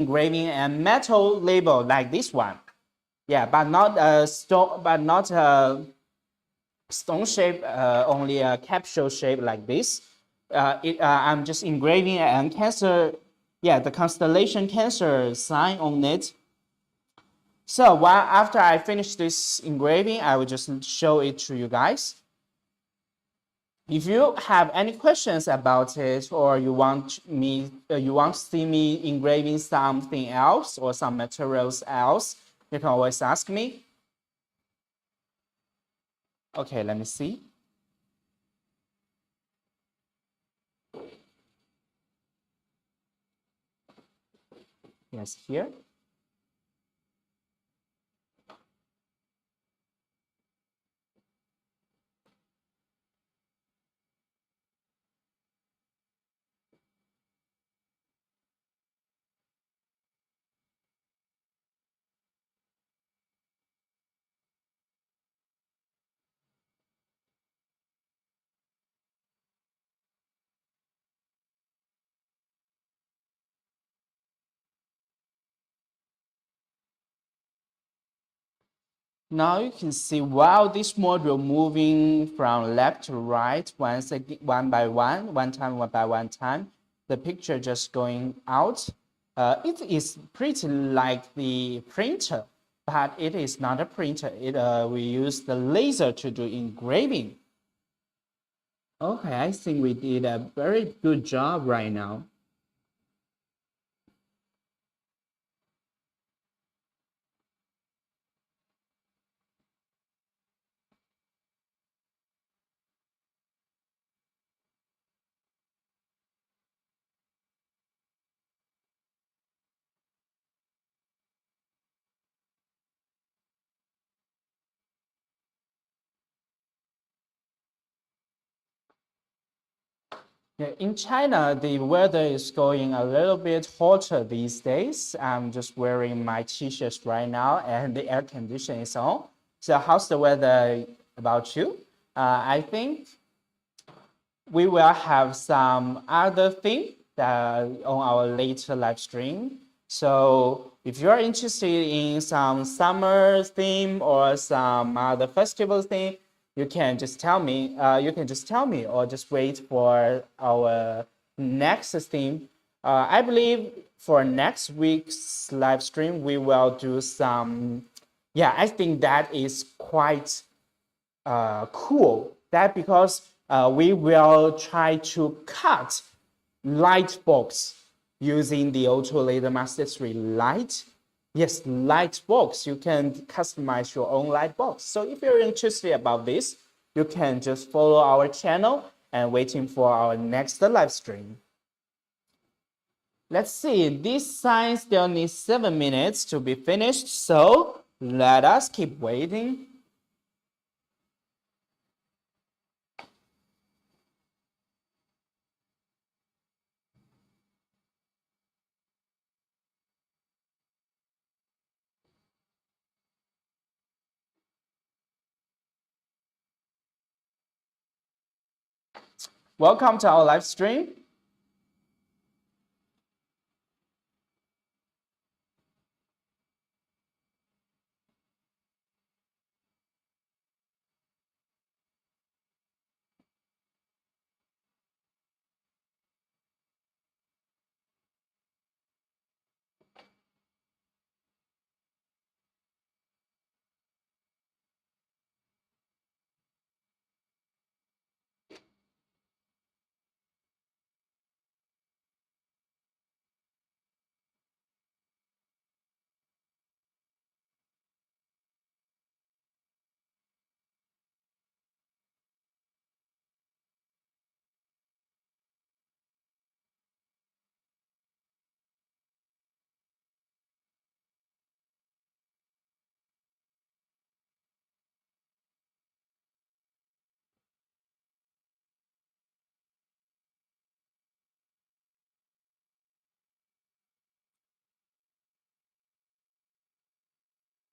engraving and metal label like this one. Yeah, but not a stone, but not a stone shape, only a capsule shape like this. I'm just engraving and Cancer, yeah, the constellation Cancer sign on it. So after I finish this engraving, I will just show it to you guys. If you have any questions about it, or you want to see me engraving something else or some materials else, you can always ask me. Okay, let me see. Yes, here. Now you can see while this module moving from left to right, one by one, one by one time, the picture just going out. It is pretty like the printer, but it is not a printer. We use the laser to do engraving. Okay, I think we did a very good job right now. Yeah, in China, the weather is going a little bit hotter these days. I'm just wearing my t-shirt right now and the air conditioning is on. So how's the weather about you? I think we will have some other thing that on our later live stream. So if you're interested in some summer theme or some other festival theme, you can just tell me. Or just wait for our next theme. I believe for next week's live stream, we will do some. Yeah, I think that is quite cool. That because we will try to cut light bulbs using the Ortur Laser Master 3 light. Yes, light bulbs. You can customize your own light bulbs. So if you're interested about this, you can just follow our channel and waiting for our next live stream. Let's see, this sign still needs 7 minutes to be finished, so let us keep waiting. Welcome to our live stream.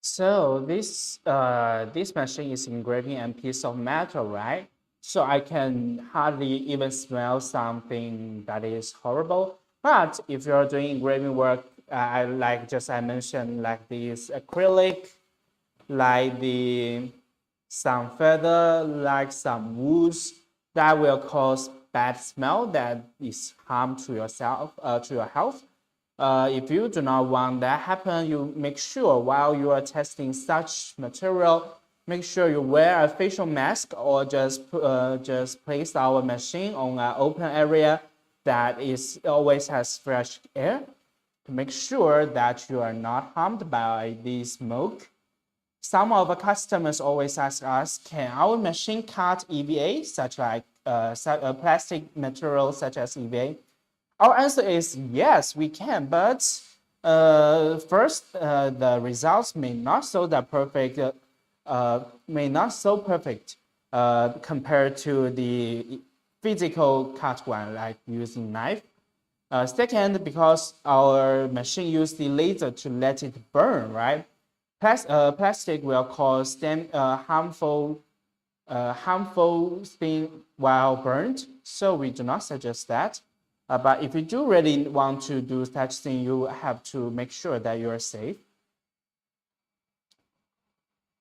So this machine is engraving a piece of metal, right? So I can hardly even smell something that is horrible. But if you're doing engraving work I like just I mentioned like this acrylic, like the some feather, like some woods that will cause bad smell that is harm to yourself, to your health. If you do not want that happen, you make sure while you are testing such material, make sure you wear a facial mask or just place our machine on an open area that is always has fresh air to make sure that you are not harmed by the smoke. Some of our customers always ask us, can our machine cut EVA, such like plastic materials such as EVA? Our answer is yes, we can, but first, the results may not so that perfect, may not so perfect compared to the physical cut one, like using knife. Second, because our machine use the laser to let it burn, right? Plastic will cause them harmful thing while burnt, so we do not suggest that. But if you do really want to do such thing, you have to make sure that you are safe.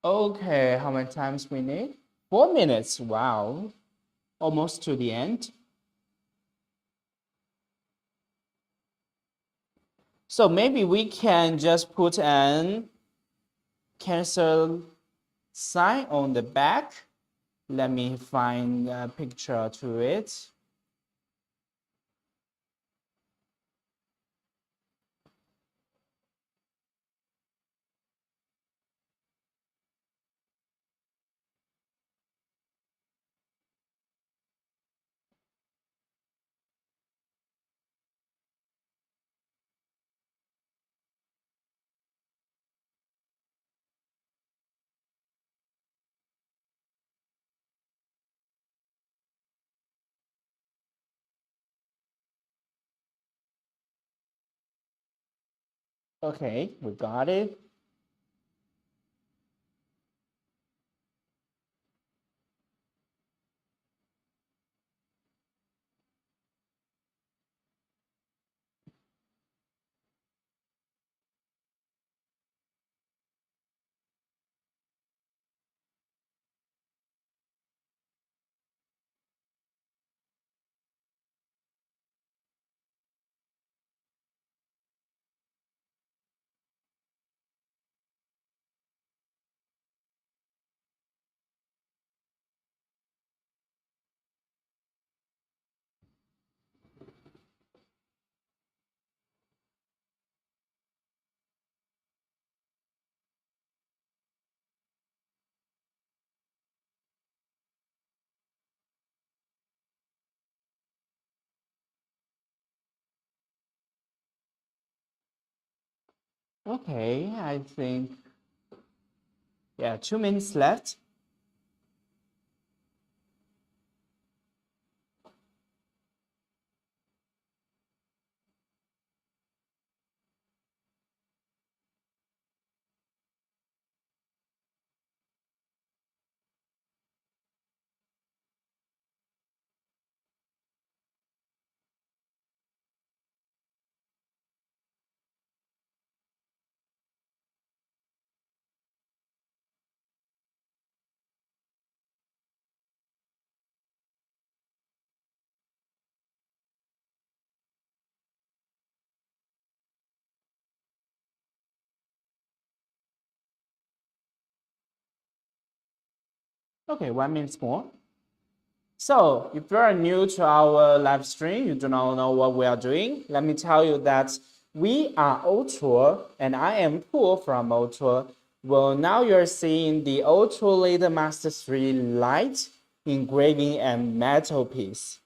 Okay, how many times we need? 4 minutes. Wow, almost to the end. So maybe we can just put an cancel sign on the back. Let me find a picture to it. Okay, we got it. Okay, I think, yeah, 2 minutes left. Okay, 1 minute more. So if you are new to our live stream, you do not know what we are doing, let me tell you that we are Ortur and I am Paul from Ortur. Well, now you're seeing the Ortur Laser Master 3 light engraving and metal piece.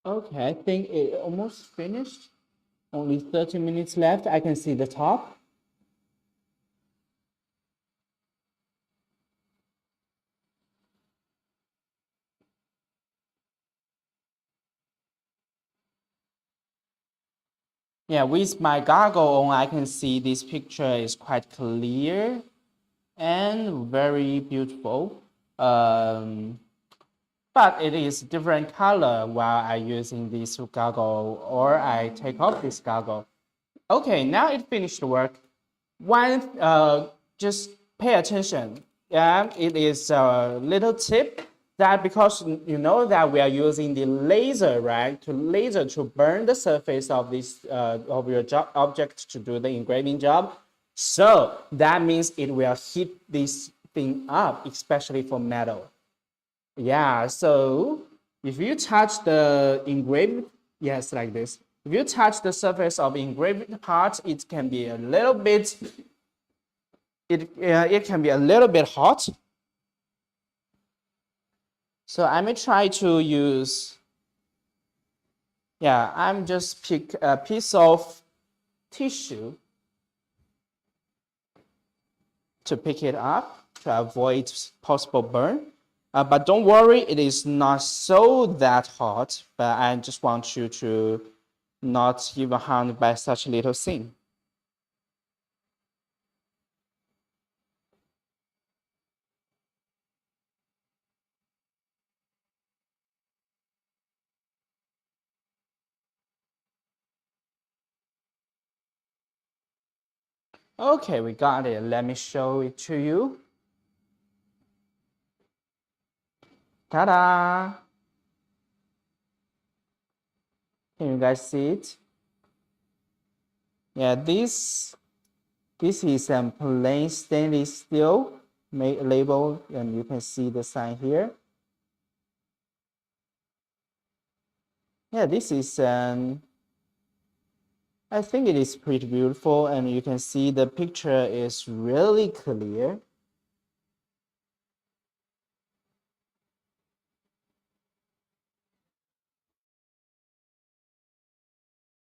Okay, I think it almost finished. Only 30 minutes left. I can see the top. Yeah, with my goggle on, I can see this picture is quite clear and very beautiful. Um, but it is different color while I using this goggle or I take off this goggle. Okay, now it finished the work. One, just pay attention. Yeah, it is a little tip that because you know that we are using the laser, right, to laser to burn the surface of this of your job object to do the engraving job. So that means it will heat this thing up, especially for metal. Yeah, so if you touch the engraved, yes, like this. If you touch the surface of engraved part, it can be a little bit, it can be a little bit hot. So I may try to use, yeah, I'm just pick a piece of tissue to pick it up to avoid possible burn. But don't worry, it is not so that hot, but I just want you to not even harmed by such a little thing. Okay, we got it. Let me show it to you. Ta-da! Can you guys see it? Yeah, this is a plain stainless steel label, and you can see the sign here. Yeah, this is I think it is pretty beautiful, and you can see the picture is really clear.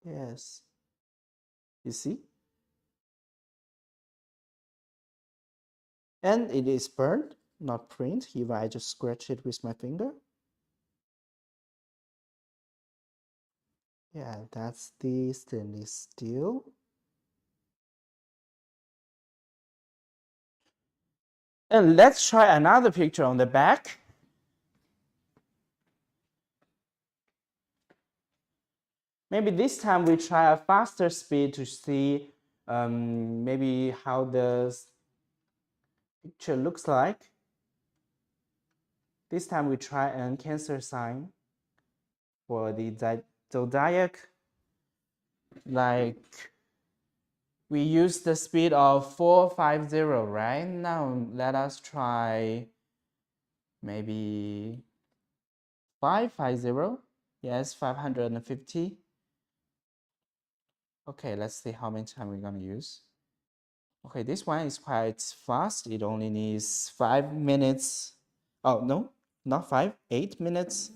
Yes, you see? And it is burned, not print. Here I just scratch it with my finger. Yeah, that's the stainless steel. And let's try another picture on the back. Maybe this time we try a faster speed to see maybe how the picture looks like. This time we try a Cancer sign for the zodiac. Like we use the speed of 450, right? Now let us try maybe 550. Yes, 550. Okay, let's see how many time we're gonna use. Okay, this one is quite fast. It only needs 5 minutes. Oh, no, not 5, 8 minutes.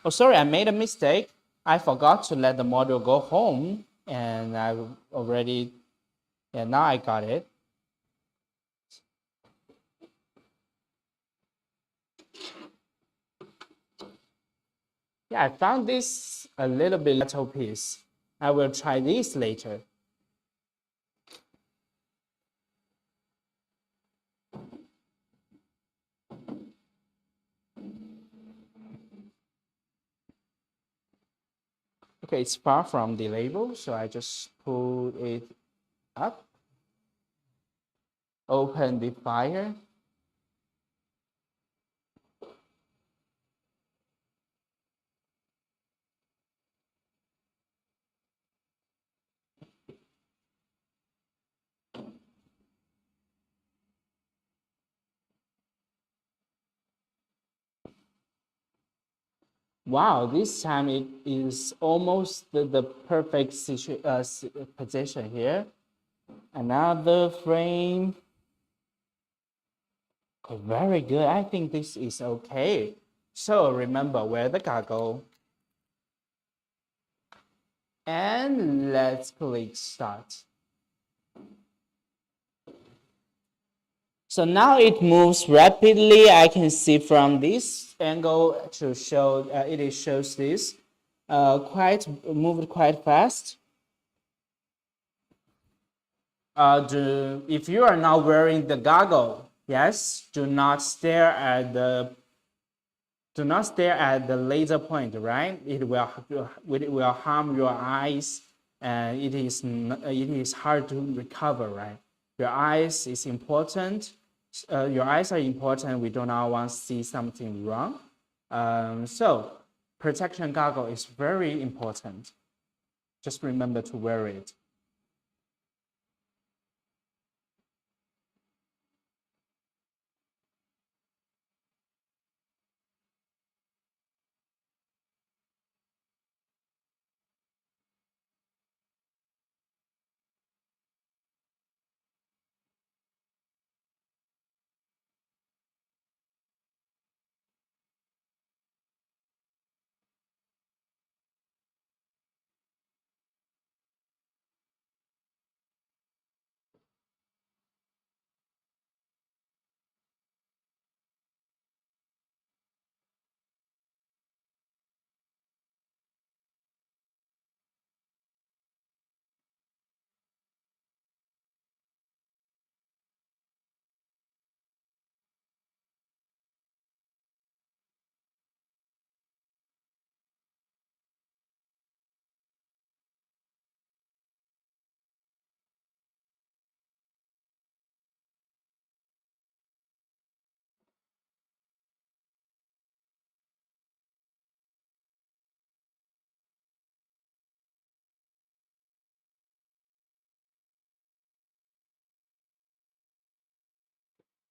Oh, sorry, I made a mistake. I forgot to let the model go home, and I already, yeah, now I got it. Yeah, I found this a little bit metal piece. I will try this later. Okay, it's far from the label, so I just pull it up, open the fire. Wow, this time it is almost the perfect position here. Another frame. Okay, very good. I think this is okay. So remember, wear the goggle. And let's click start. So now it moves rapidly. I can see from this angle to show it shows this moved quite fast. If you are not wearing the goggle, yes, do not stare at the laser point, right? It will harm your eyes, and it is hard to recover, right? Your eyes is important. Your eyes are important. We do not want to see something wrong. So protection goggle is very important. Just remember to wear it.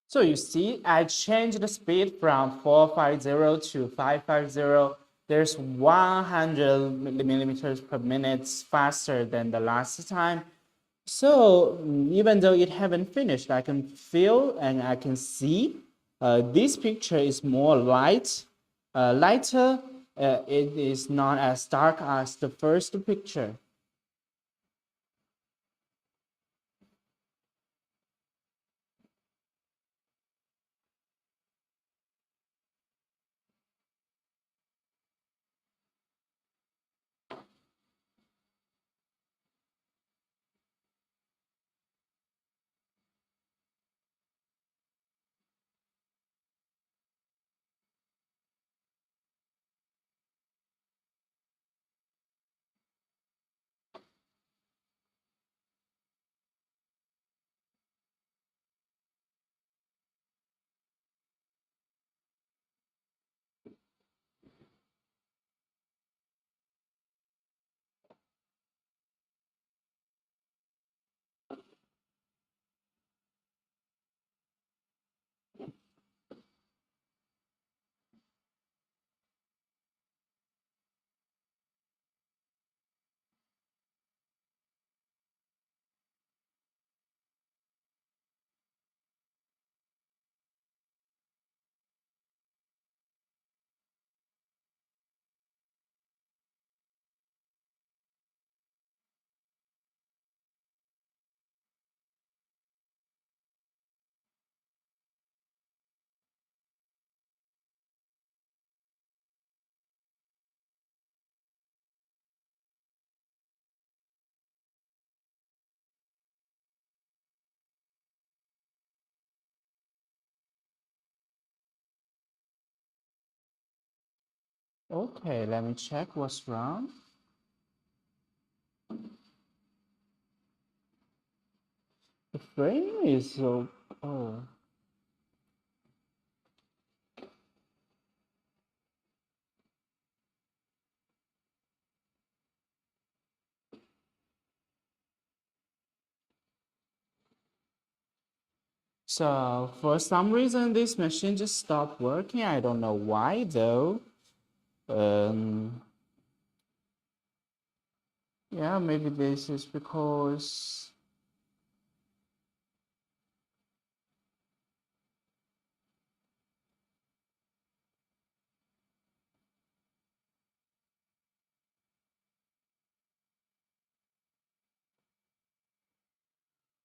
So you see, I changed the speed from 450 to 550. There's 100 millimeters per minute faster than the last time. So even though it haven't finished, I can feel and I can see this picture is more lighter. It is not as dark as the first picture. Okay, let me check what's wrong. The frame is so, oh. So for some reason, this machine just stopped working. I don't know why though. Um, yeah, maybe this is because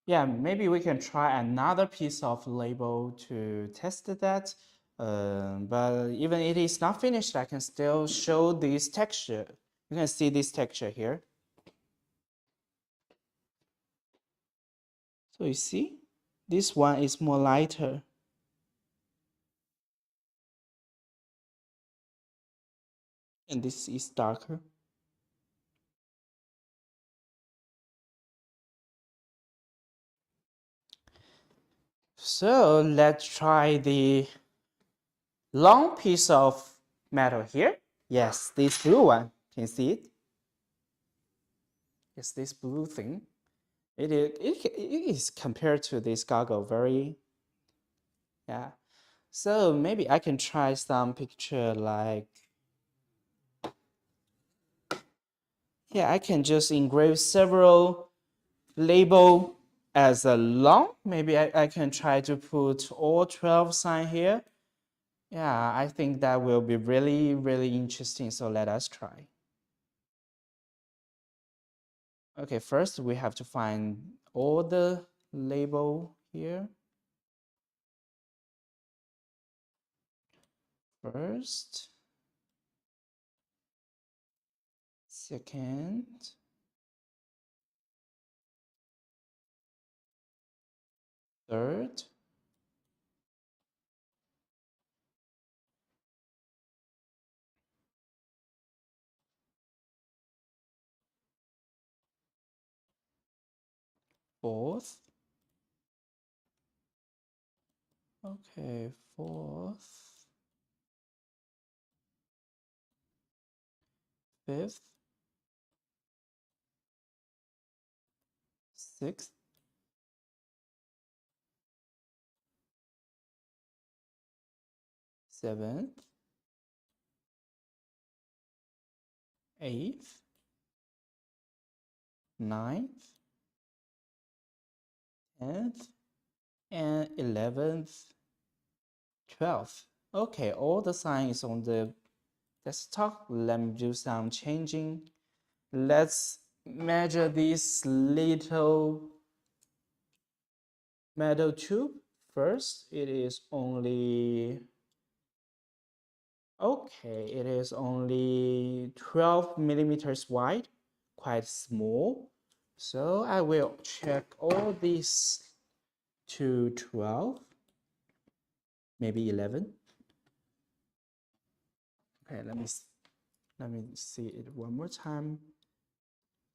Yeah, maybe we can try another piece of label to test that. But even it is not finished, I can still show this texture. You can see this texture here. So you see, this one is more lighter. And this is darker. So let's try the long piece of metal here. Yes, this blue one. Can you see it? It's this blue thing. It is compared to this goggle very, yeah. So maybe I can try some picture like, yeah, I can just engrave several label as a long. Maybe I can try to put all 12 sign here. Yeah, I think that will be really, really interesting. So let us try. Okay, first we have to find all the label here. First, second, third, fourth. Okay, fourth, fifth, sixth, seventh, eighth, ninth, 10th, and 11th, 12th. Okay, all the signs on the desktop. Let me do some changing. Let's measure this little metal tube. First, it is only, okay, it is only 12 millimeters wide, quite small. So I will check all these to 12, maybe 11. Okay, let me see it one more time.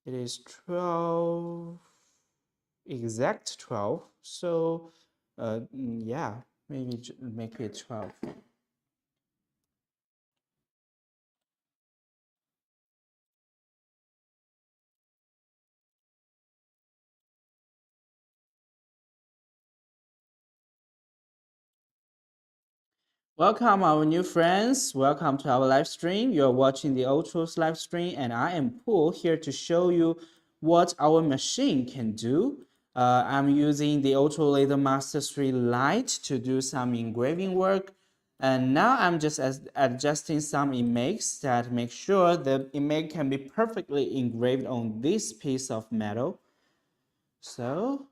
It is 12, exact 12. So yeah, maybe make it 12. Welcome our new friends. Welcome to our live stream. You're watching the Ultros live stream and I am Paul here to show you what our machine can do. I'm using the Ortur Laser Master 3 Lite to do some engraving work. And now I'm just adjusting some images that make sure the image can be perfectly engraved on this piece of metal. So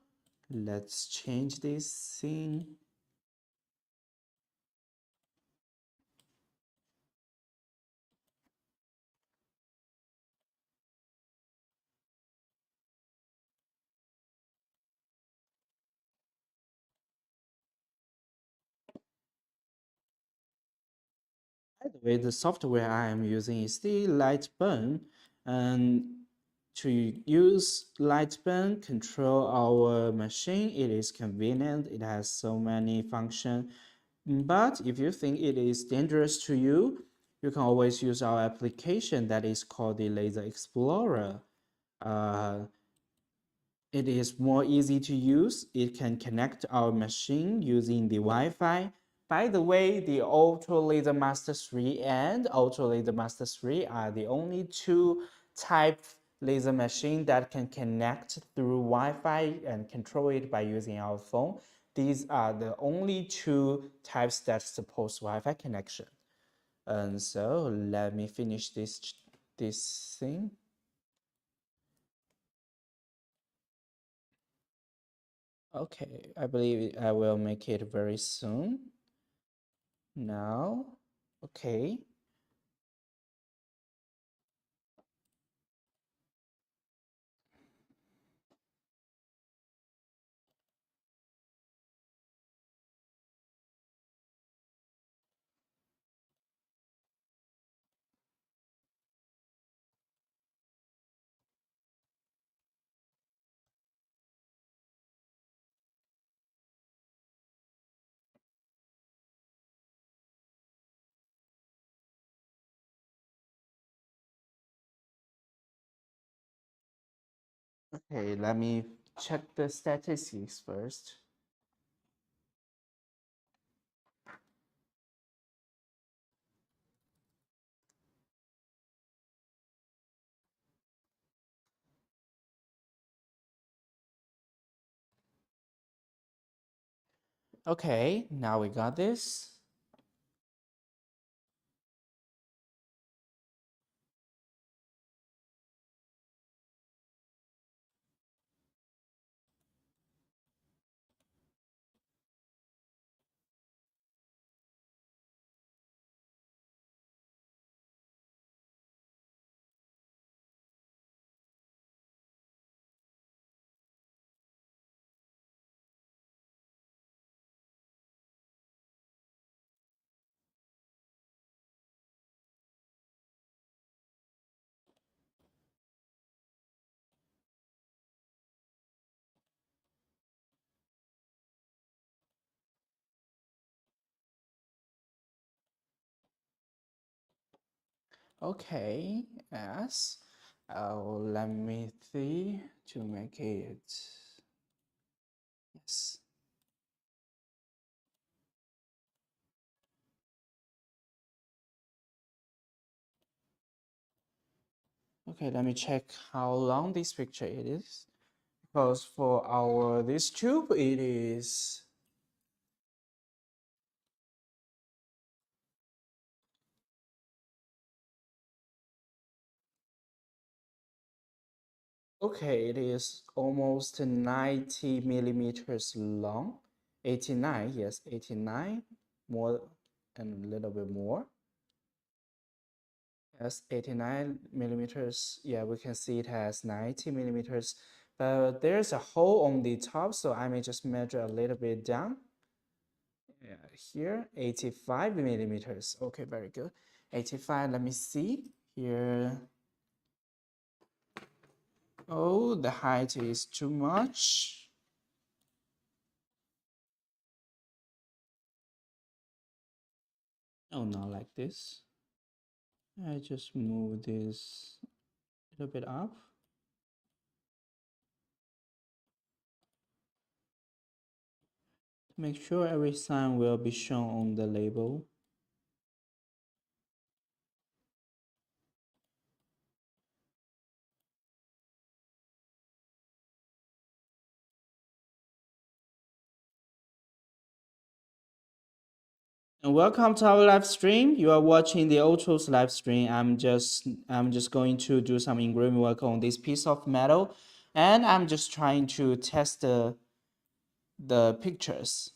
let's change this scene. By the way, the software I am using is the Lightburn, and to use Lightburn control our machine, it is convenient. It has so many functions. But if you think it is dangerous to you, you can always use our application that is called the Laser Explorer. Uh, it is more easy to use. It can connect our machine using the Wi-Fi. By the way, the Ortur Laser Master 3 and Ortur Laser Master 3 are the only two type laser machine that can connect through Wi-Fi and control it by using our phone. These are the only two types that support Wi-Fi connection. And so let me finish this thing. Okay, I believe I will make it very soon. Now, okay. Okay, let me check the statistics first. Okay, now we got this. Okay, yes. Let me see to make it. Yes. Okay, let me check how long this picture it is. Because for our this tube, it is okay, it is almost 90 millimeters long. 89, yes, 89, more and a little bit more. Yes, 89 millimeters. Yeah, we can see it has 90 millimeters, but there's a hole on the top, so I may just measure a little bit down. Yeah, here, 85 millimeters. Okay, very good. 85, let me see. Here, oh, the height is too much. Oh, not like this. I just move this a little bit up. Make sure every sign will be shown on the label. And welcome to our live stream. You are watching the Ortur's live stream. I'm just going to do some engraving work on this piece of metal, and I'm just trying to test the pictures.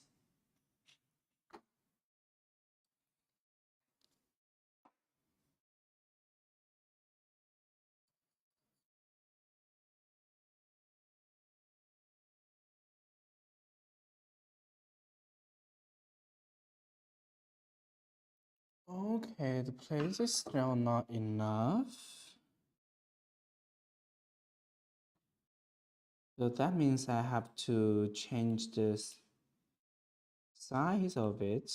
Okay, the place is still not enough. So that means I have to change the size of it.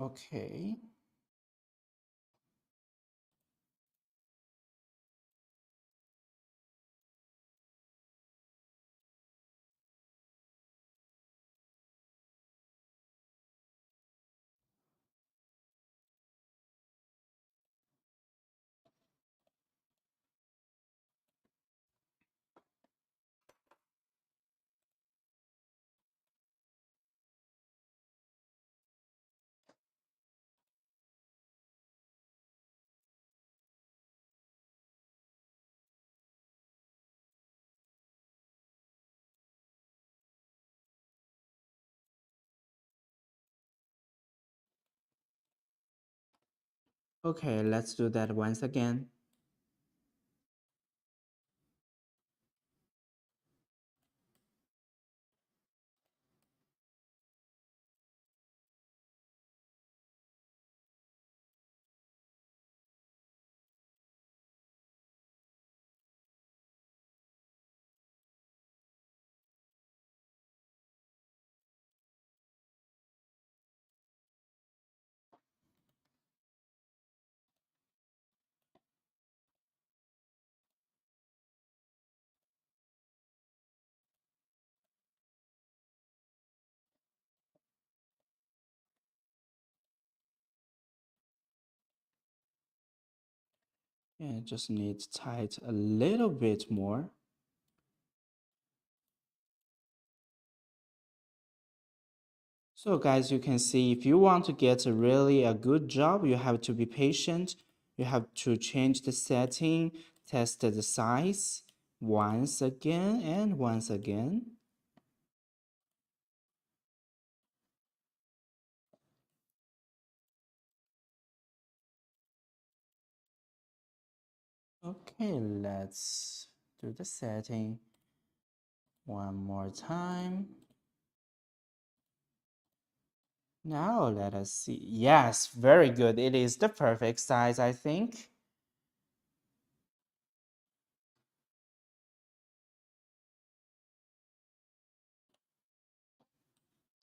Okay. Okay, let's do that once again. Yeah, just need to tight a little bit more. So guys, you can see if you want to get a good job, you have to be patient. You have to change the setting, test the size once again and once again. Okay, let's do the setting one more time. Now let us see. Yes, very good. It is the perfect size, I think.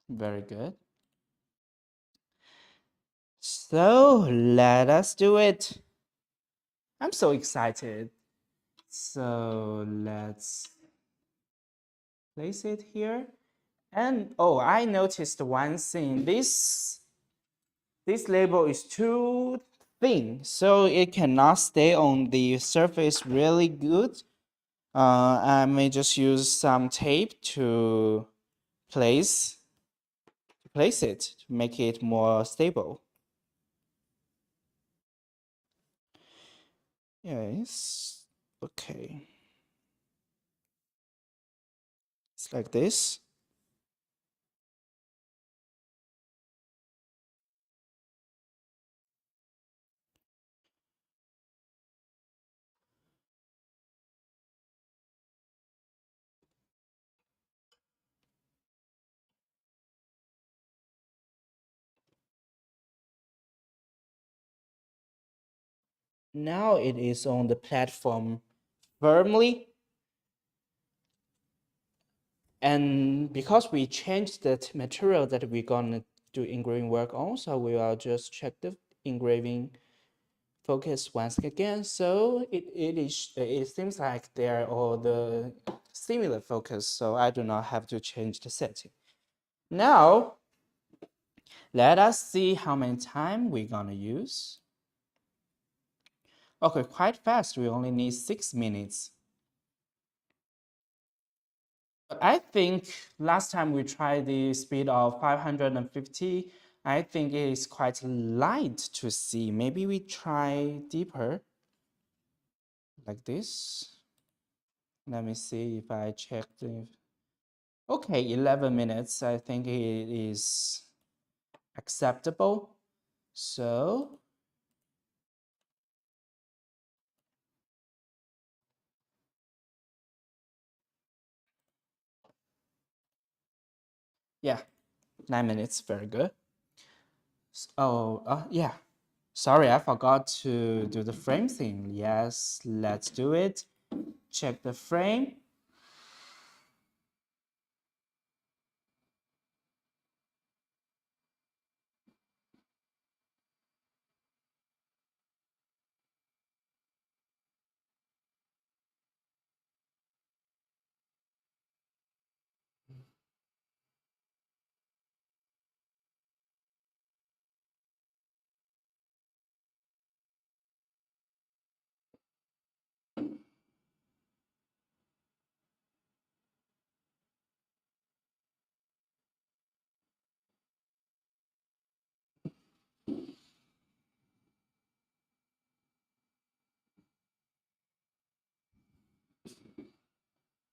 Very good. So let us do it. I'm so excited. So let's place it here. And oh, I noticed one thing. This label is too thin, so it cannot stay on the surface really good. I may just use some tape to place it to make it more stable. Yes. Okay. It's like this. Now it is on the platform firmly. And because we changed the material that we're gonna do engraving work on, so we will just check the engraving focus once again. So it seems like they're all the similar focus, so I do not have to change the setting. Now, let us see how many time we're gonna use. Okay, quite fast. We only need 6 minutes. I think last time we tried the speed of 550, I think it is quite light to see. Maybe we try deeper, like this. Let me see if I check the... Okay, 11 minutes. I think it is acceptable. So, yeah, 9 minutes, very good. Oh, yeah. Sorry, I forgot to do the frame thing. Yes, let's do it. Check the frame.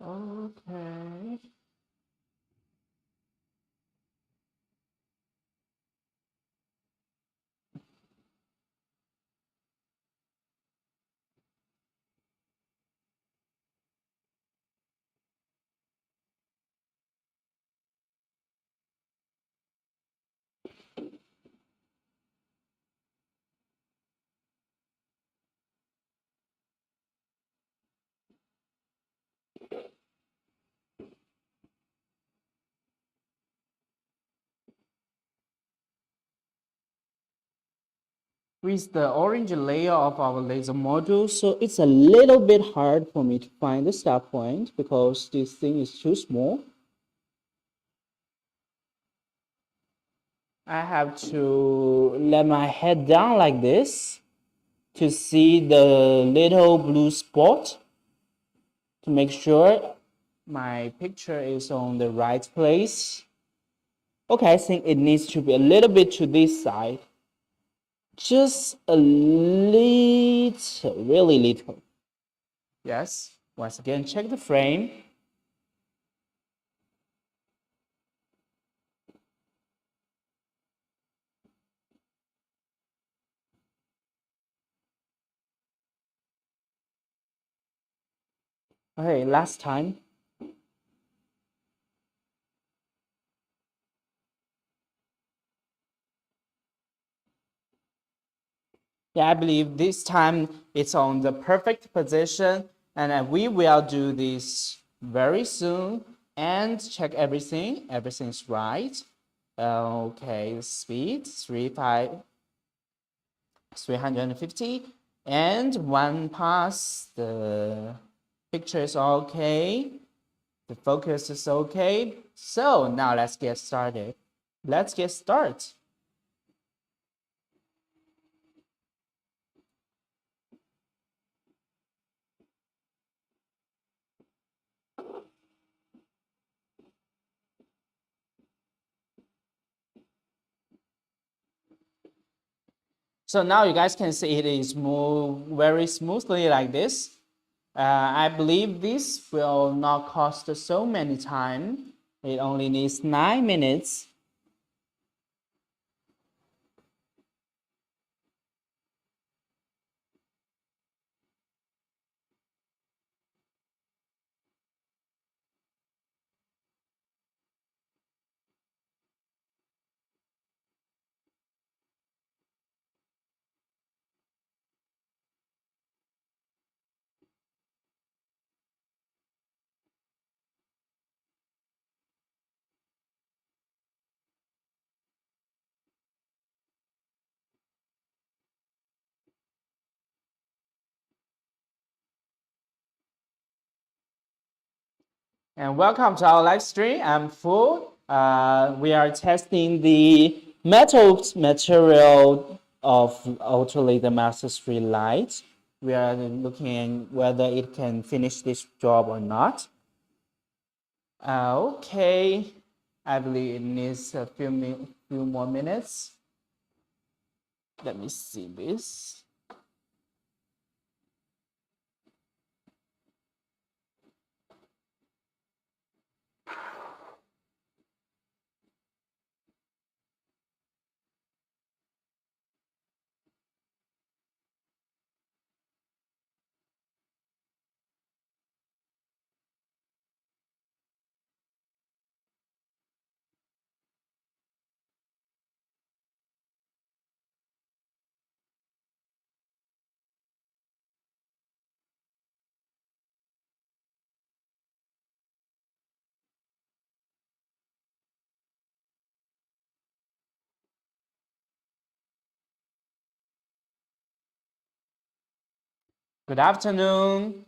Okay. with the orange layer of our laser module, so it's a little bit hard for me to find the start point because this thing is too small. I have to let my head down like this to see the little blue spot to make sure my picture is on the right place. Okay, I think it needs to be a little bit to this side. Just a little, really little. Yes, once again, check the frame. Okay, last time. Yeah, I believe this time it's on the perfect position, and we will do this very soon and check everything. Everything's right. Okay, speed 350, and one pass. The picture is okay. The focus is okay. So now let's get started. Let's get started. So now you guys can see it is move very smoothly like this. I believe this will not cost so many time. It only needs 9 minutes. And welcome to our live stream. I'm Fu. We are testing the metal material of Ortur Laser Master street light. We are looking whether it can finish this job or not. Okay, I believe it needs a few more minutes. Let me see this. Good afternoon.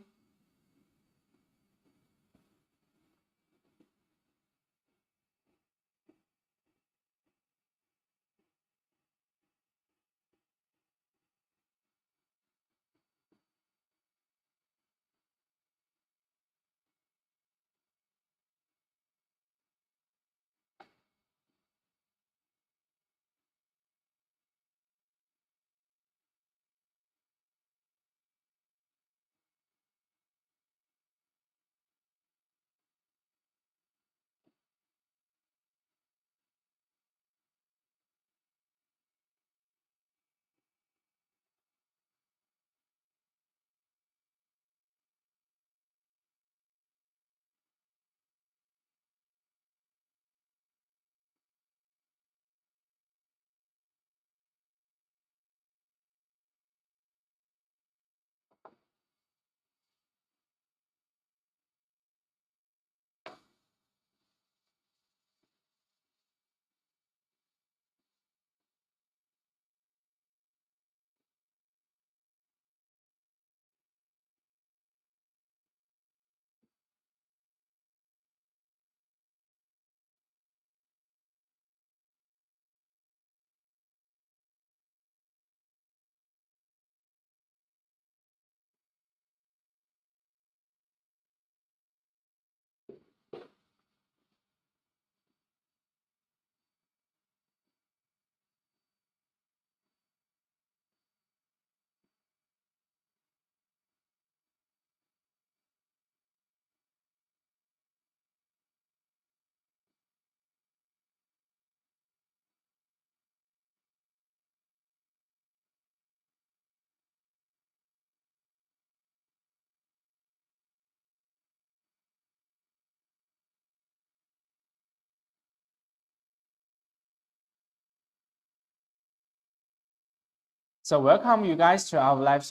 So welcome you guys to our live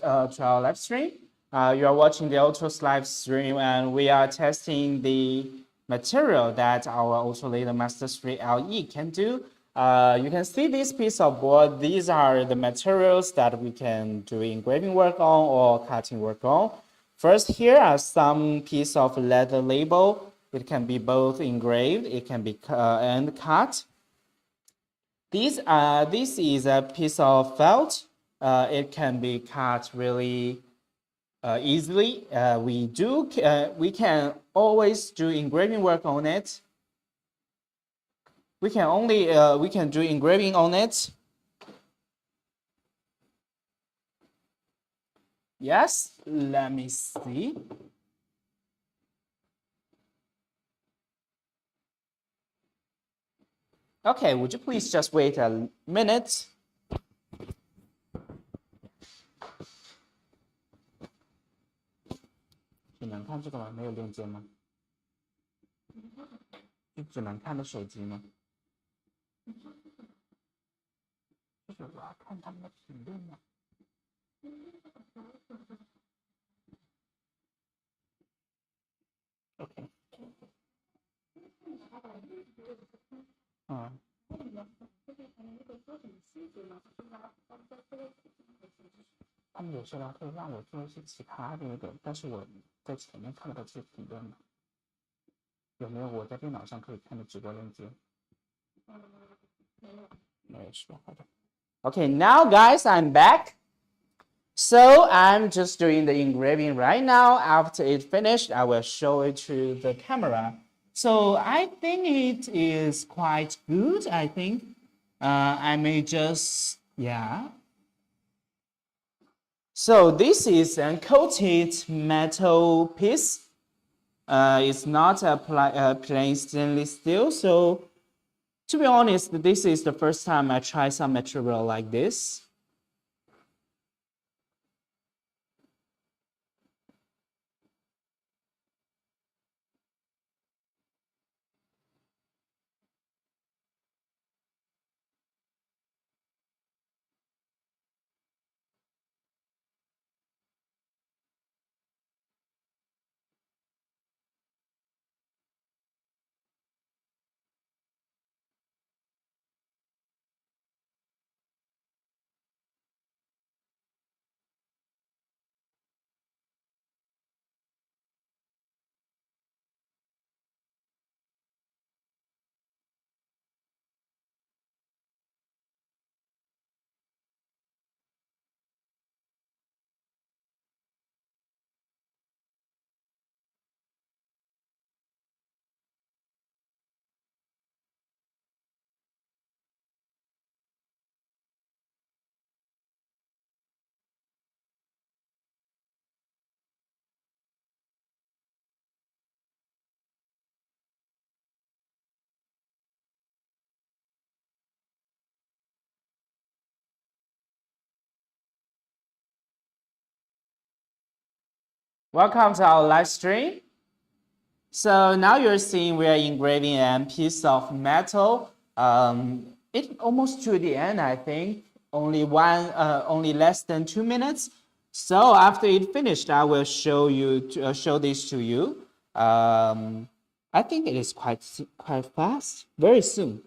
stream. You are watching the Ortur's live stream, and we are testing the material that our Ortur Laser Master 3 LE can do. You can see this piece of board. These are the materials that we can do engraving work on or cutting work on. First, here are some piece of leather label. It can be both engraved, it can be and cut. This is a piece of felt. It can be cut really easily. We can always do engraving work on it. We can do engraving on it. Yes, let me see. Okay, would you please just wait a minute? 只能看这个吗？没有链接吗？就只能看的手机吗？就是我要看他们的评论吗？OK。嗯。他们有时候会让我做一些其他的那个，但是我在前面看到这些评论嘛，有没有我在电脑上可以看的直播链接？没有是吧？好的。Okay, now guys, I'm back. So I'm just doing the engraving right now. After it finished, I will show it to the camera. So I think it is quite good. I think I may just, yeah. So this is a coated metal piece. It's not a plain stainless steel. So to be honest, this is the first time I try some material like this. Welcome to our live stream. So now you're seeing we are engraving a piece of metal. It's almost to the end, I think. Only less than 2 minutes. So after it finished, I will show this to you. I think it is quite fast, very soon.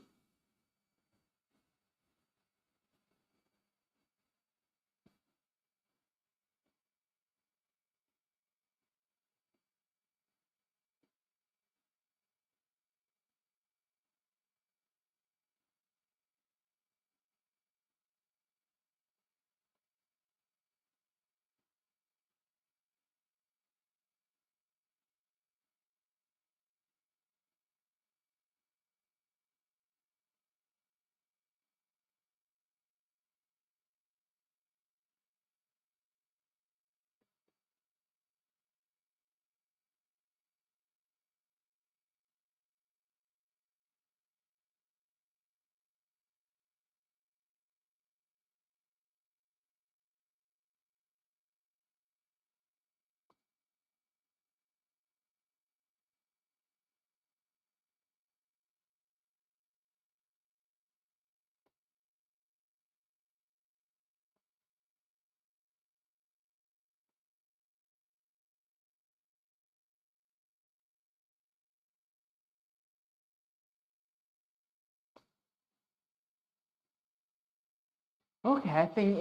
Okay, I think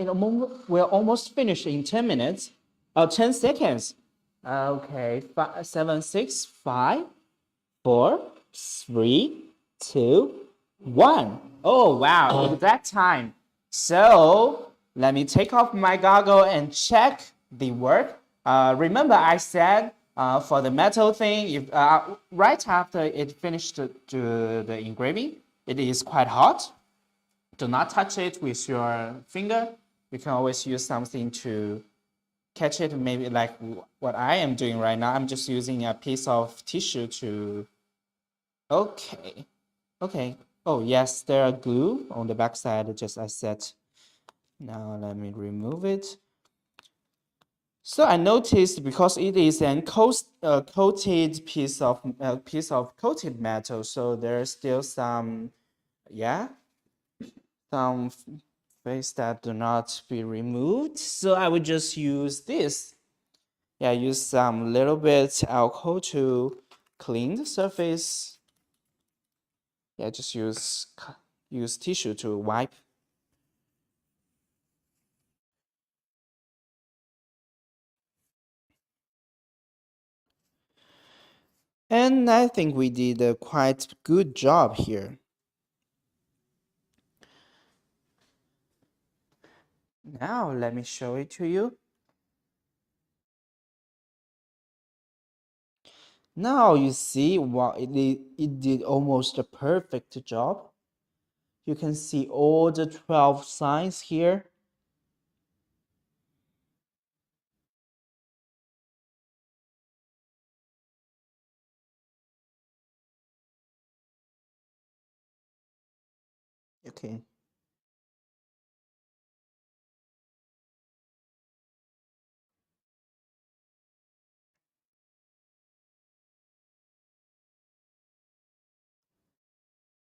we're almost finished in 10 minutes. 10 seconds. Okay, 7, 6, 5, 4, 3, 2, 1. Oh, wow, exact time. So let me take off my goggle and check the work. Remember I said for the metal thing, if right after it finished the engraving, it is quite hot. Do not touch it with your finger. You can always use something to catch it, maybe like what I am doing right now. I'm just using a piece of tissue to, okay, okay. Oh yes, there are glue on the back side, just as said. Now let me remove it. So I noticed because it is an coated piece of coated metal, so there's still some, yeah, some face that do not be removed. So I would just use this. Yeah, use some little bit alcohol to clean the surface. Yeah, just use tissue to wipe. And I think we did a quite good job here. Now let me show it to you. Now you see what it did almost a perfect job. You can see all the 12 signs here. Okay.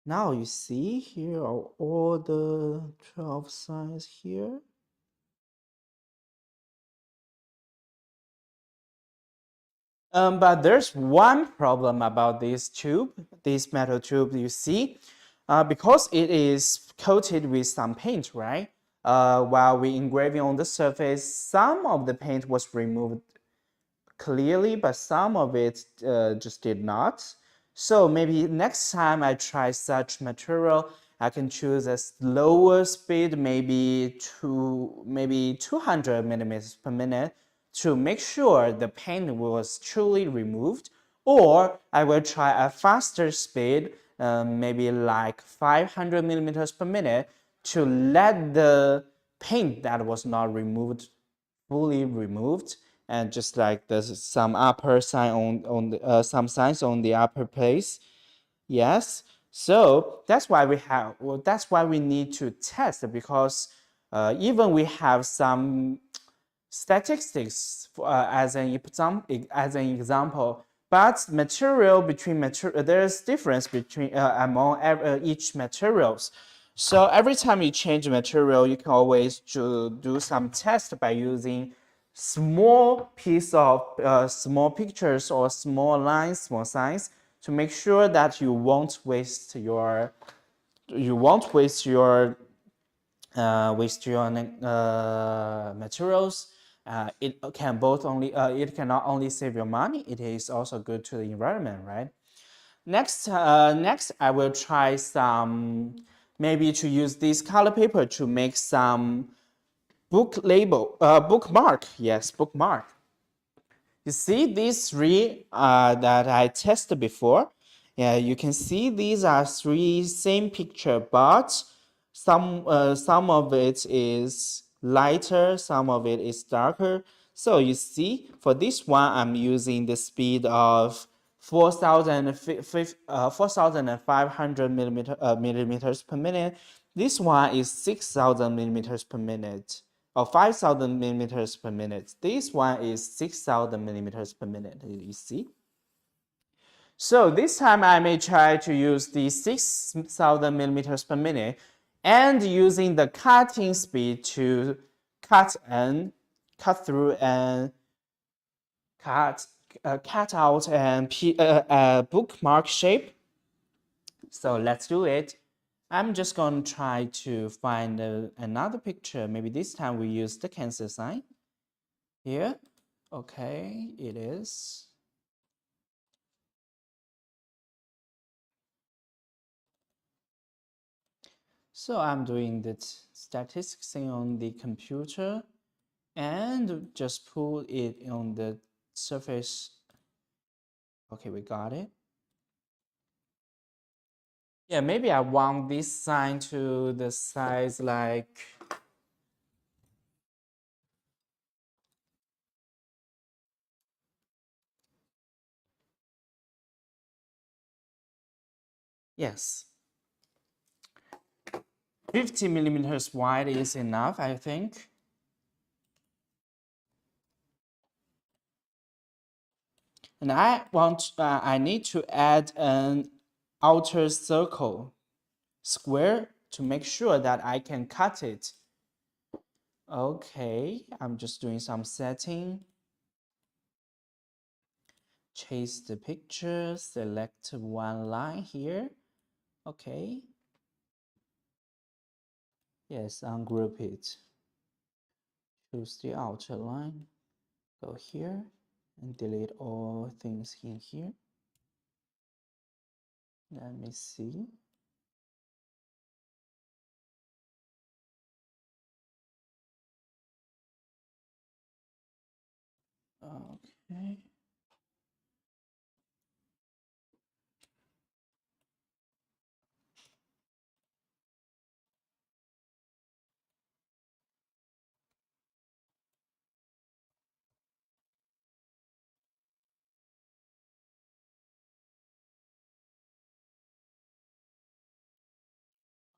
Now you see here are all the 12 signs here. But there's one problem about this metal tube you see, because it is coated with some paint, right? While we engraving on the surface, some of the paint was removed clearly, but some of it just did not. So maybe next time I try such material, I can choose a slower speed, maybe 200 millimeters per minute, to make sure the paint was truly removed. Or I will try a faster speed, maybe like 500 millimeters per minute, to let the paint that was not removed fully removed, and just like there's some upper sign on the some signs on the upper place. Yes, so that's why that's why we need to test, because even we have some statistics as an example, but material between material, there's difference between among each materials. So every time you change material, you can always do some test by using small piece of small pictures or small lines, small signs, to make sure that you won't waste your materials. It can not only save your money, it is also good to the environment, right? Next, I will try some, maybe to use this color paper to make some bookmark. Yes, bookmark. You see these three that I tested before. Yeah, you can see these are three same picture, but some of it is lighter, some of it is darker. So you see, for this one, I'm using the speed of 4,500 millimeters per minute. This one is 6,000 millimeters per minute, or 5,000 millimeters per minute. This one is 6,000 millimeters per minute, you see? So this time I may try to use the 6,000 millimeters per minute, and using the cutting speed to cut through and cut out and bookmark shape. So let's do it. I'm just going to try to find another picture. Maybe this time we use the Cancer sign here. Okay, it is. So I'm doing the statistics thing on the computer and just pull it on the surface. Okay, we got it. Yeah, maybe I want this sign to the size like, yes, 50 millimeters wide is enough, I think. And I need to add an outer circle square to make sure that I can cut it. Okay, I'm just doing some setting. Chase the picture, select one line here. Okay. Yes, ungroup it. Choose the outer line. Go here and delete all things in here. Let me see. Okay.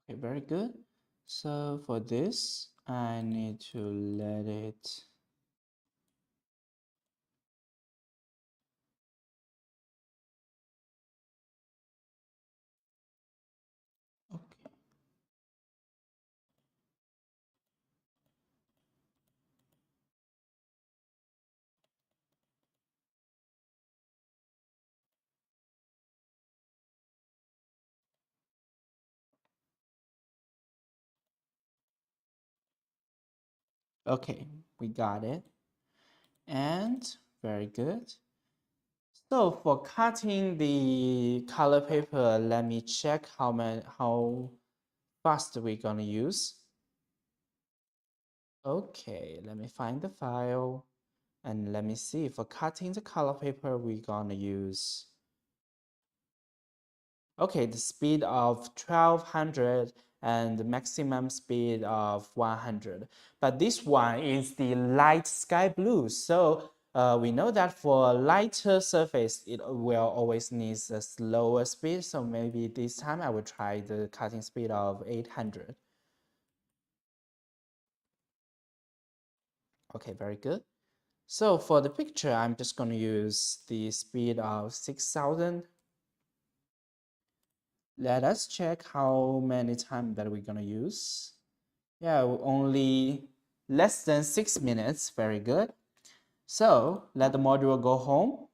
Okay, very good. So for this, I need to let it. Okay. Okay, we got it. And very good. So for cutting the color paper, let me check how fast we're gonna use. Okay, let me find the file and let me see. For cutting the color paper, we're gonna use, okay, the speed of 1200 and the maximum speed of 100. But this one is the light sky blue. So we know that for a lighter surface, it will always need a slower speed. So maybe this time I will try the cutting speed of 800. Okay, very good. So for the picture, I'm just going to use the speed of 6000. Let us check how many times that we're going to use. Yeah, only less than 6 minutes. Very good. So let the module go home.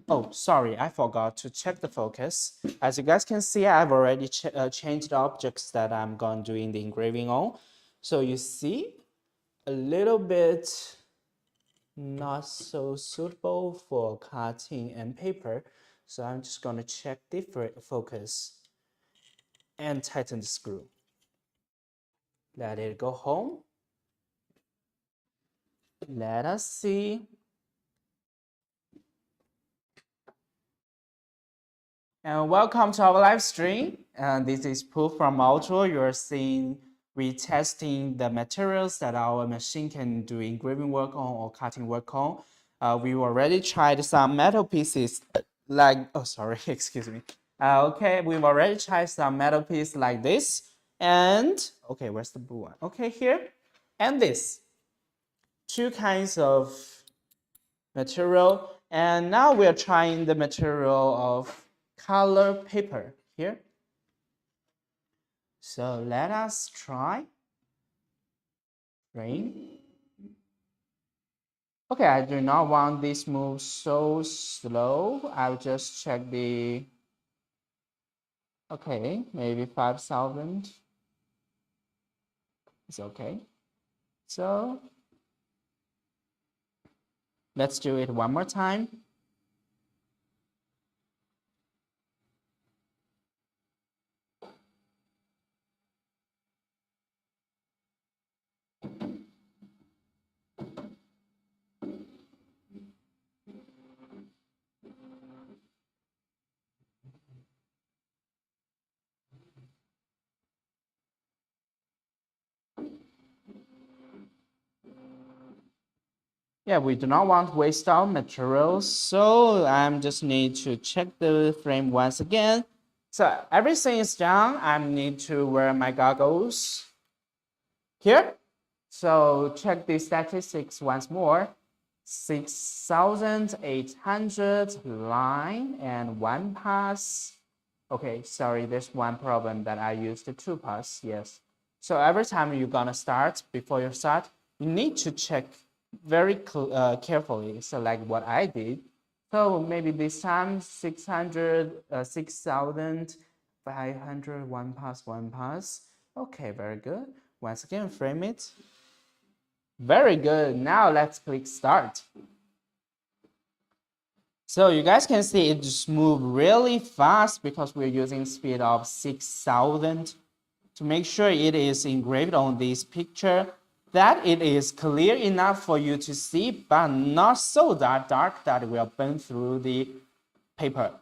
Oh, sorry, I forgot to check the focus. As you guys can see, I've already changed the objects that I'm going to do in the engraving on. So you see a little bit not so suitable for cutting and paper. So I'm just going to check different focus and tighten the screw. Let it go home. Let us see. And welcome to our live stream. And this is proof from Ortur. You're seeing we testing the materials that our machine can do engraving work on or cutting work on. We already tried some metal pieces like, oh, sorry, excuse me. Okay, we've already tried some metal piece like this. And, okay, where's the blue one? Okay, here. And this. Two kinds of material. And now we're trying the material of color paper here. So let us try frame. Okay, I do not want this move so slow. I'll just check the Okay, maybe 5,000 is okay. So let's do it one more time. Yeah, we do not want to waste our materials, so I'm just need to check the frame once again. So everything is done. I need to wear my goggles here. So check the statistics once more. 6,800 line and one pass. Okay, sorry, there's one problem that I used the two pass, yes. So every time you're gonna start, before you start, you need to check very carefully. So like what I did. So maybe this time 6,500, one pass. Okay, very good. Once again, frame it. Very good. Now let's click start. So you guys can see it just move really fast because we're using speed of 6,000 to make sure it is engraved on this picture, that it is clear enough for you to see, but not so dark that it will burn through the paper.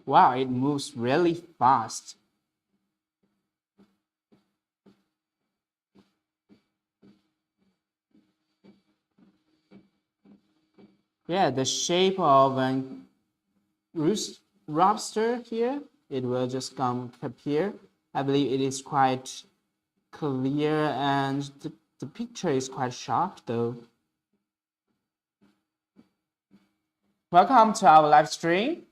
Wow, it moves really fast. Yeah, the shape of a lobster here, it will just come appear. I believe it is quite clear and the picture is quite sharp though. Welcome to our live stream.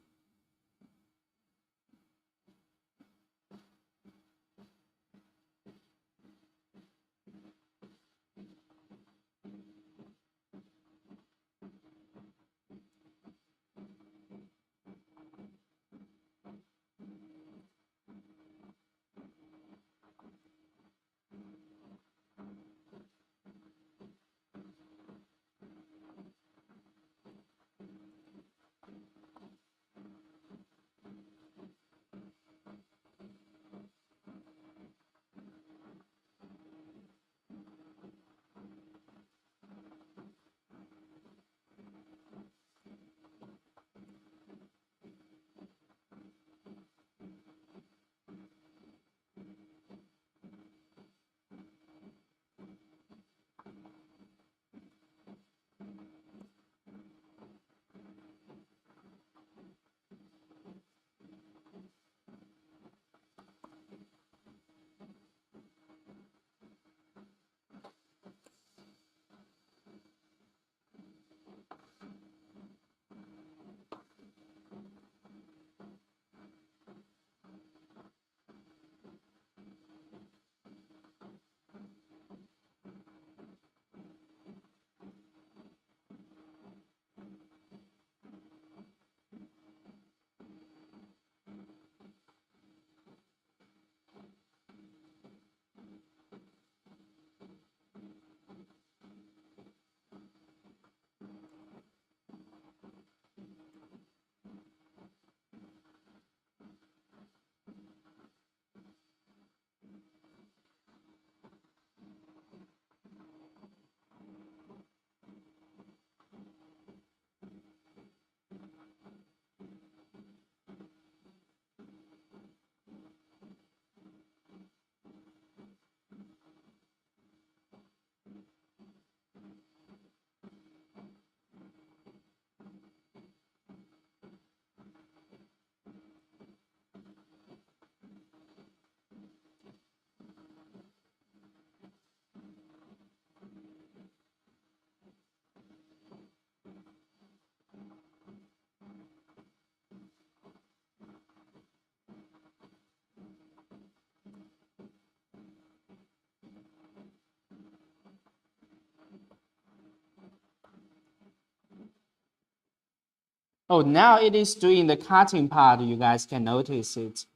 Oh, now it is doing the cutting part. You guys can notice it.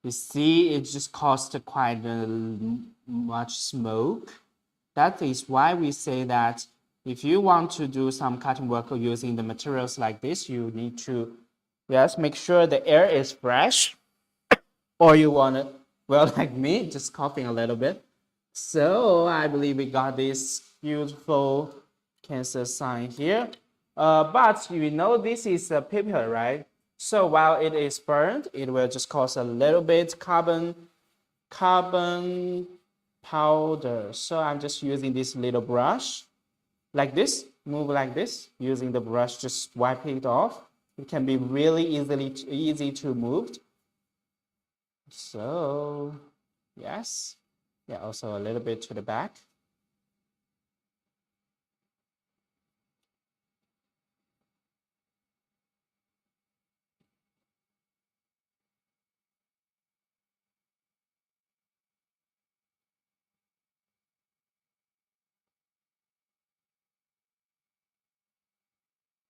You see, it just caused quite much smoke. That is why we say that if you want to do some cutting work using the materials like this, you need to, yes, make sure the air is fresh. Or you want to, well, like me, just coughing a little bit. So I believe we got this beautiful cancer sign here. But you know this is a paper, right? So while it is burned, it will just cause a little bit carbon powder. So I'm just using this little brush like this, move like this, using the brush, just wipe it off. It can be really easy to move. So yes, yeah, also a little bit to the back.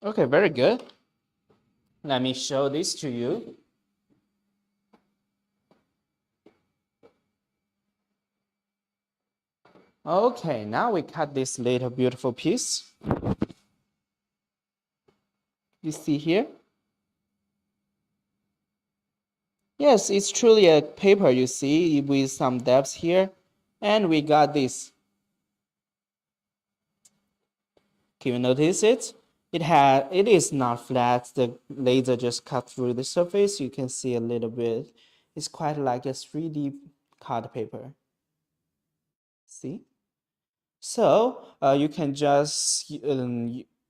Okay, very good. Let me show this to you. Okay, now we cut this little beautiful piece. You see here? Yes, it's truly a paper, you see, with some depths here. And we got this. Can you notice it? It is not flat. The laser just cut through the surface. You can see a little bit. It's quite like a 3D card paper. See? So you can just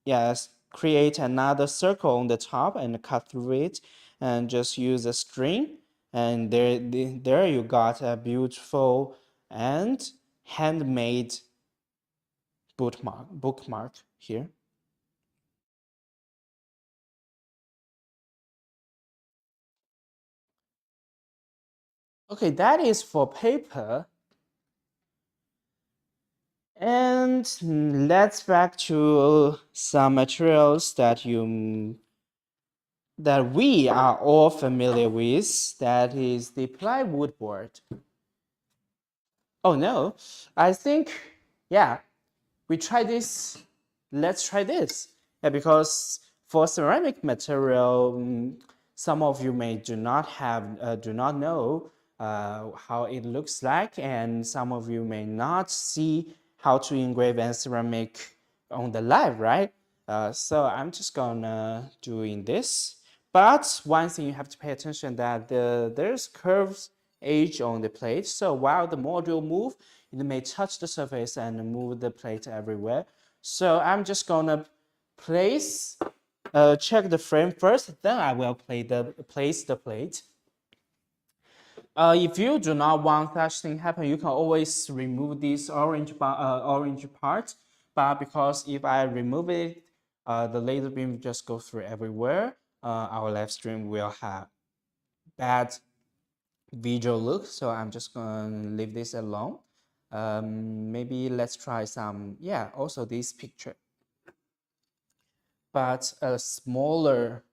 yes, create another circle on the top and cut through it, and just use a string. And there you got a beautiful and handmade bookmark here. Okay, that is for paper. And let's back to some materials that we are all familiar with. That is the plywood board. Oh no, I think, yeah, we try this. Let's try this. Yeah, because for ceramic material, some of you may do not know how it looks like, and some of you may not see how to engrave a ceramic on the live, right? So I'm just gonna doing this. But one thing you have to pay attention that there's curves edge on the plate. So while the module move, it may touch the surface and move the plate everywhere. So I'm just gonna place, check the frame first, then I will place the plate. If you do not want such thing happen, you can always remove this orange part. But because if I remove it, the laser beam just go through everywhere. Our live stream will have bad visual look, so I'm just gonna leave this alone. Maybe let's try some, yeah, also this picture, but a smaller,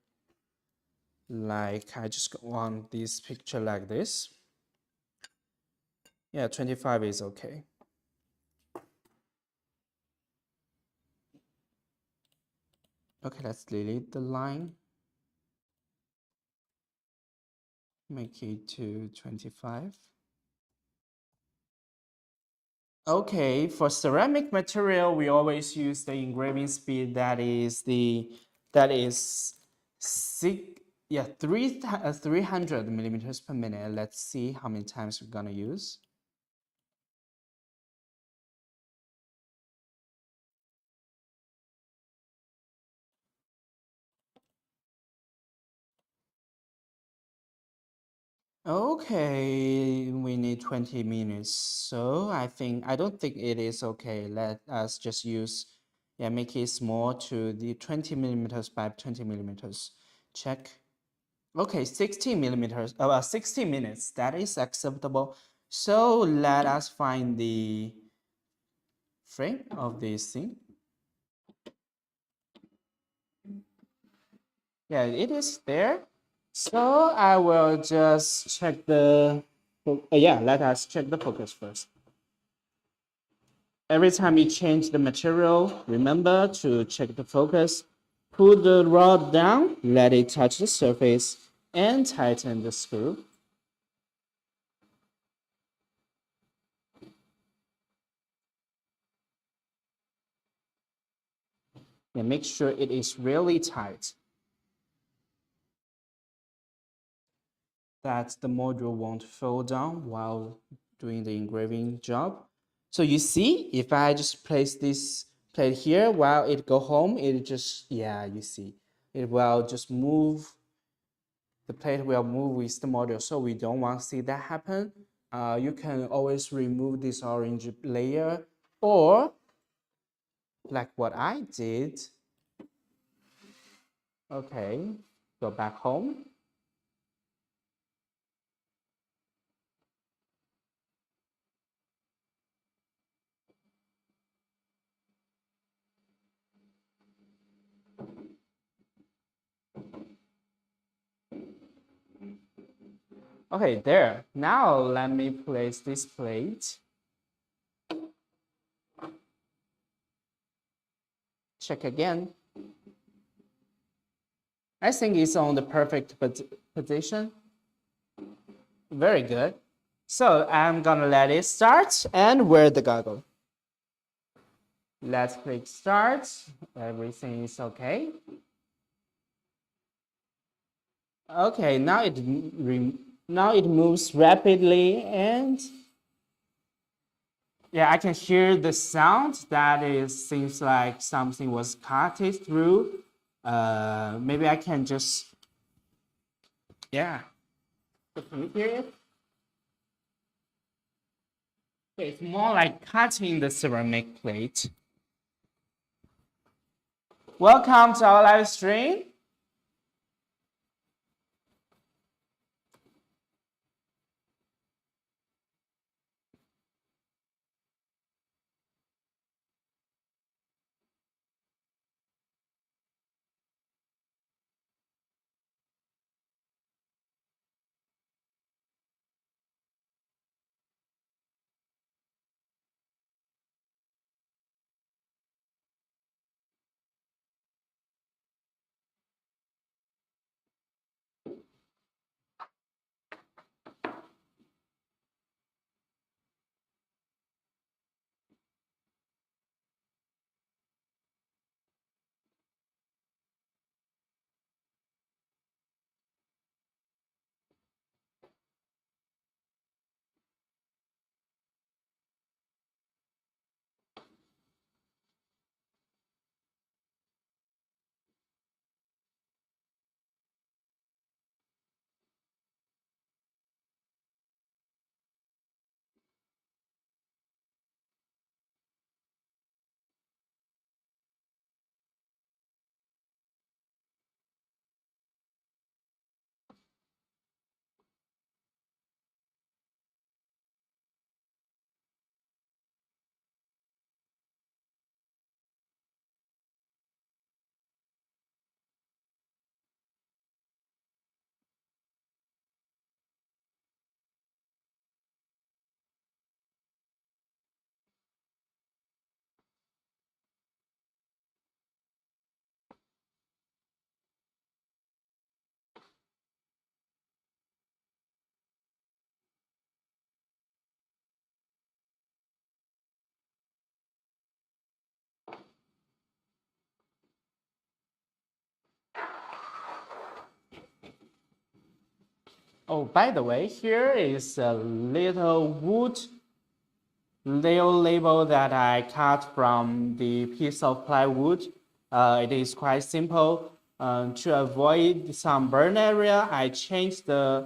like I just want this picture like this. Yeah, 25 is okay. Okay, let's delete the line. Make it to 25. Okay, for ceramic material, we always use the engraving speed that is 300 millimeters per minute. Let's see how many times we're gonna use. Okay, we need 20 minutes. So I don't think it is okay. Let us just use, yeah, make it small to the 20 millimeters by 20 millimeters. Check. Okay, 60 millimeters, 60 minutes. That is acceptable. So let us find the frame of this thing. Yeah, it is there. So I will just check the, yeah, let us check the focus first. Every time you change the material, remember to check the focus. Pull the rod down, let it touch the surface, and tighten the screw. And make sure it is really tight. That the module won't fall down while doing the engraving job. So you see, if I just place this plate here while it go home, it just, yeah, you see, it will just move, the plate will move with the module. So we don't want to see that happen. You can always remove this orange layer, or like what I did, okay, go back home. Okay, there. Now let me place this plate. Check again. I think it's on the perfect position. Very good. So I'm gonna let it start and wear the goggle. Let's click start. Everything is okay. Okay, now it moves rapidly, and yeah, I can hear the sound. That is seems like something was cut it through. Maybe I can just, yeah. Can you hear it? It's more like cutting the ceramic plate. Welcome to our live stream. Oh, by the way, here is a little wood label that I cut from the piece of plywood. It is quite simple. To avoid some burn area, I changed the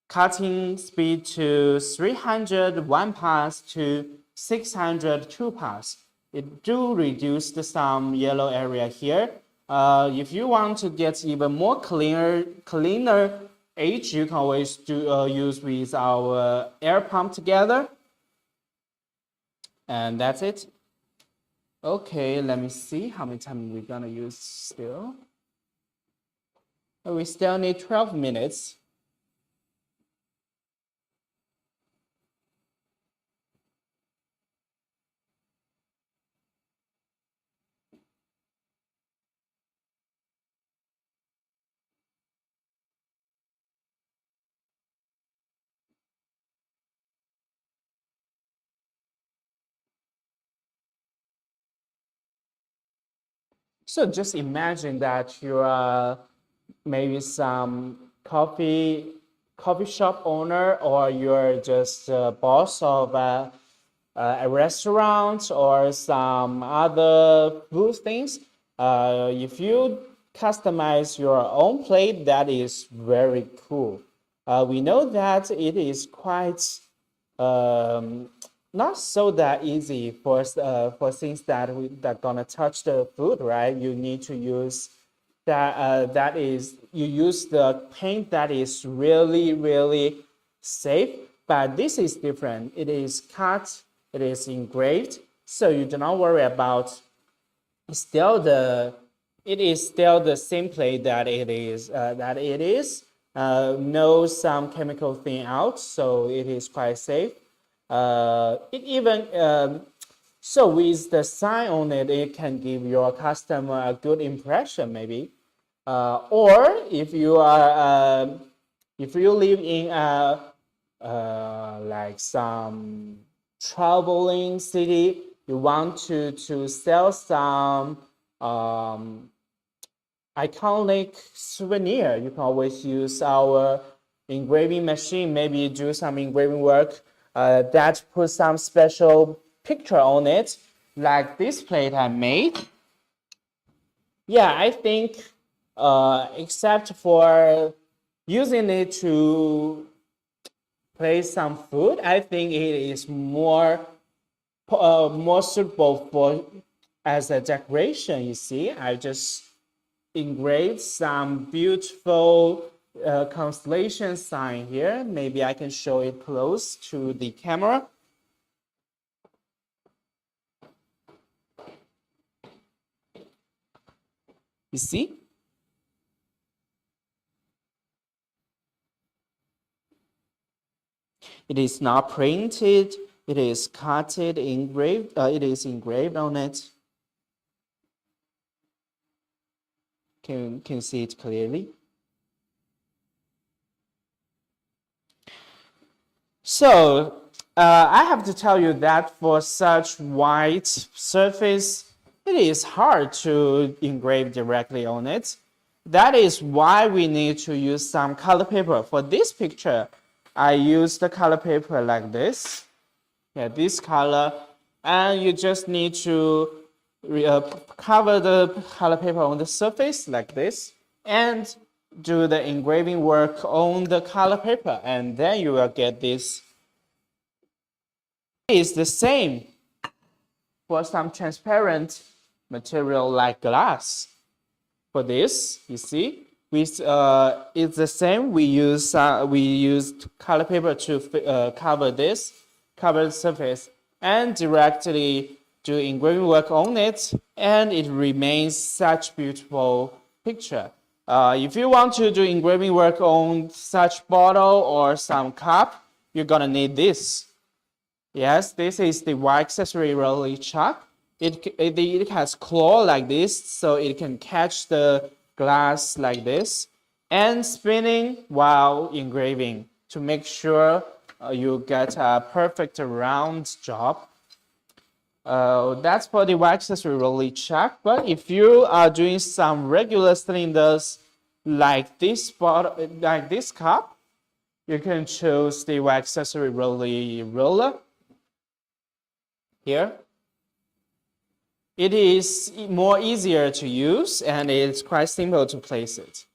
cutting speed to 300 one pass to 600 two pass. It do reduce the some yellow area here. If you want to get even more cleaner edge, you can always use with our air pump together. And that's it. Okay, let me see how many times we're gonna use still. We still need 12 minutes. So just imagine that you are maybe some coffee shop owner, or you're just a boss of a restaurant or some other food things. If you customize your own plate, that is very cool. We know that it is quite um, not so that easy for things that gonna touch the food, right? You need to use that is you use the paint that is really safe. But this is different. It is cut. It is engraved. So you do not worry about still the it is still the same plate that it is no some chemical thing out, so it is quite safe. It even so with the sign on it, it can give your customer a good impression maybe. Or if you live in a like some traveling city, you want to sell some um, iconic souvenir, you can always use our engraving machine. Maybe do some engraving work that put some special picture on it, like this plate I made. Yeah, I think except for using it to place some food, I think it is more suitable for as a decoration. You see, I just engraved some beautiful constellation sign here. Maybe I can show it close to the camera. You see? It is not printed. It is cutted, engraved. It is engraved on it. Can you see it clearly? So I have to tell you that for such white surface, it is hard to engrave directly on it. That is why we need to use some color paper. For this picture, I used the color paper like this. Yeah, this color. And you just need to cover the color paper on the surface like this and do the engraving work on the color paper, and then you will get this. It's the same for some transparent material like glass. For this, you see, it's the same. We used color paper to cover the surface, and directly do engraving work on it, and it remains such beautiful picture. If you want to do engraving work on such bottle or some cup, you're gonna need this. Yes, this is the Y accessory rolling chalk. It has claw like this, so it can catch the glass like this, and spinning while engraving to make sure you get a perfect round job. That's for the Y accessory rolling chalk. But if you are doing some regular cylinders like this cup, you can choose the Y accessory rolling roller. Here, it is more easier to use and it's quite simple to place it.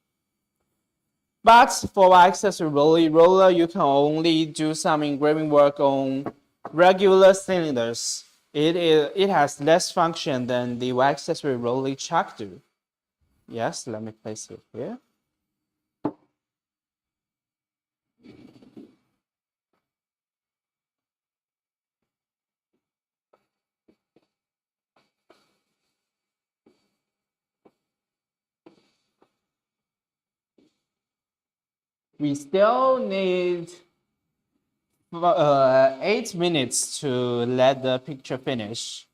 But for accessory roller, you can only do some engraving work on regular cylinders. It has less function than the accessory rolling chalk do. Yes, let me place it here. We still need 8 minutes to let the picture finish.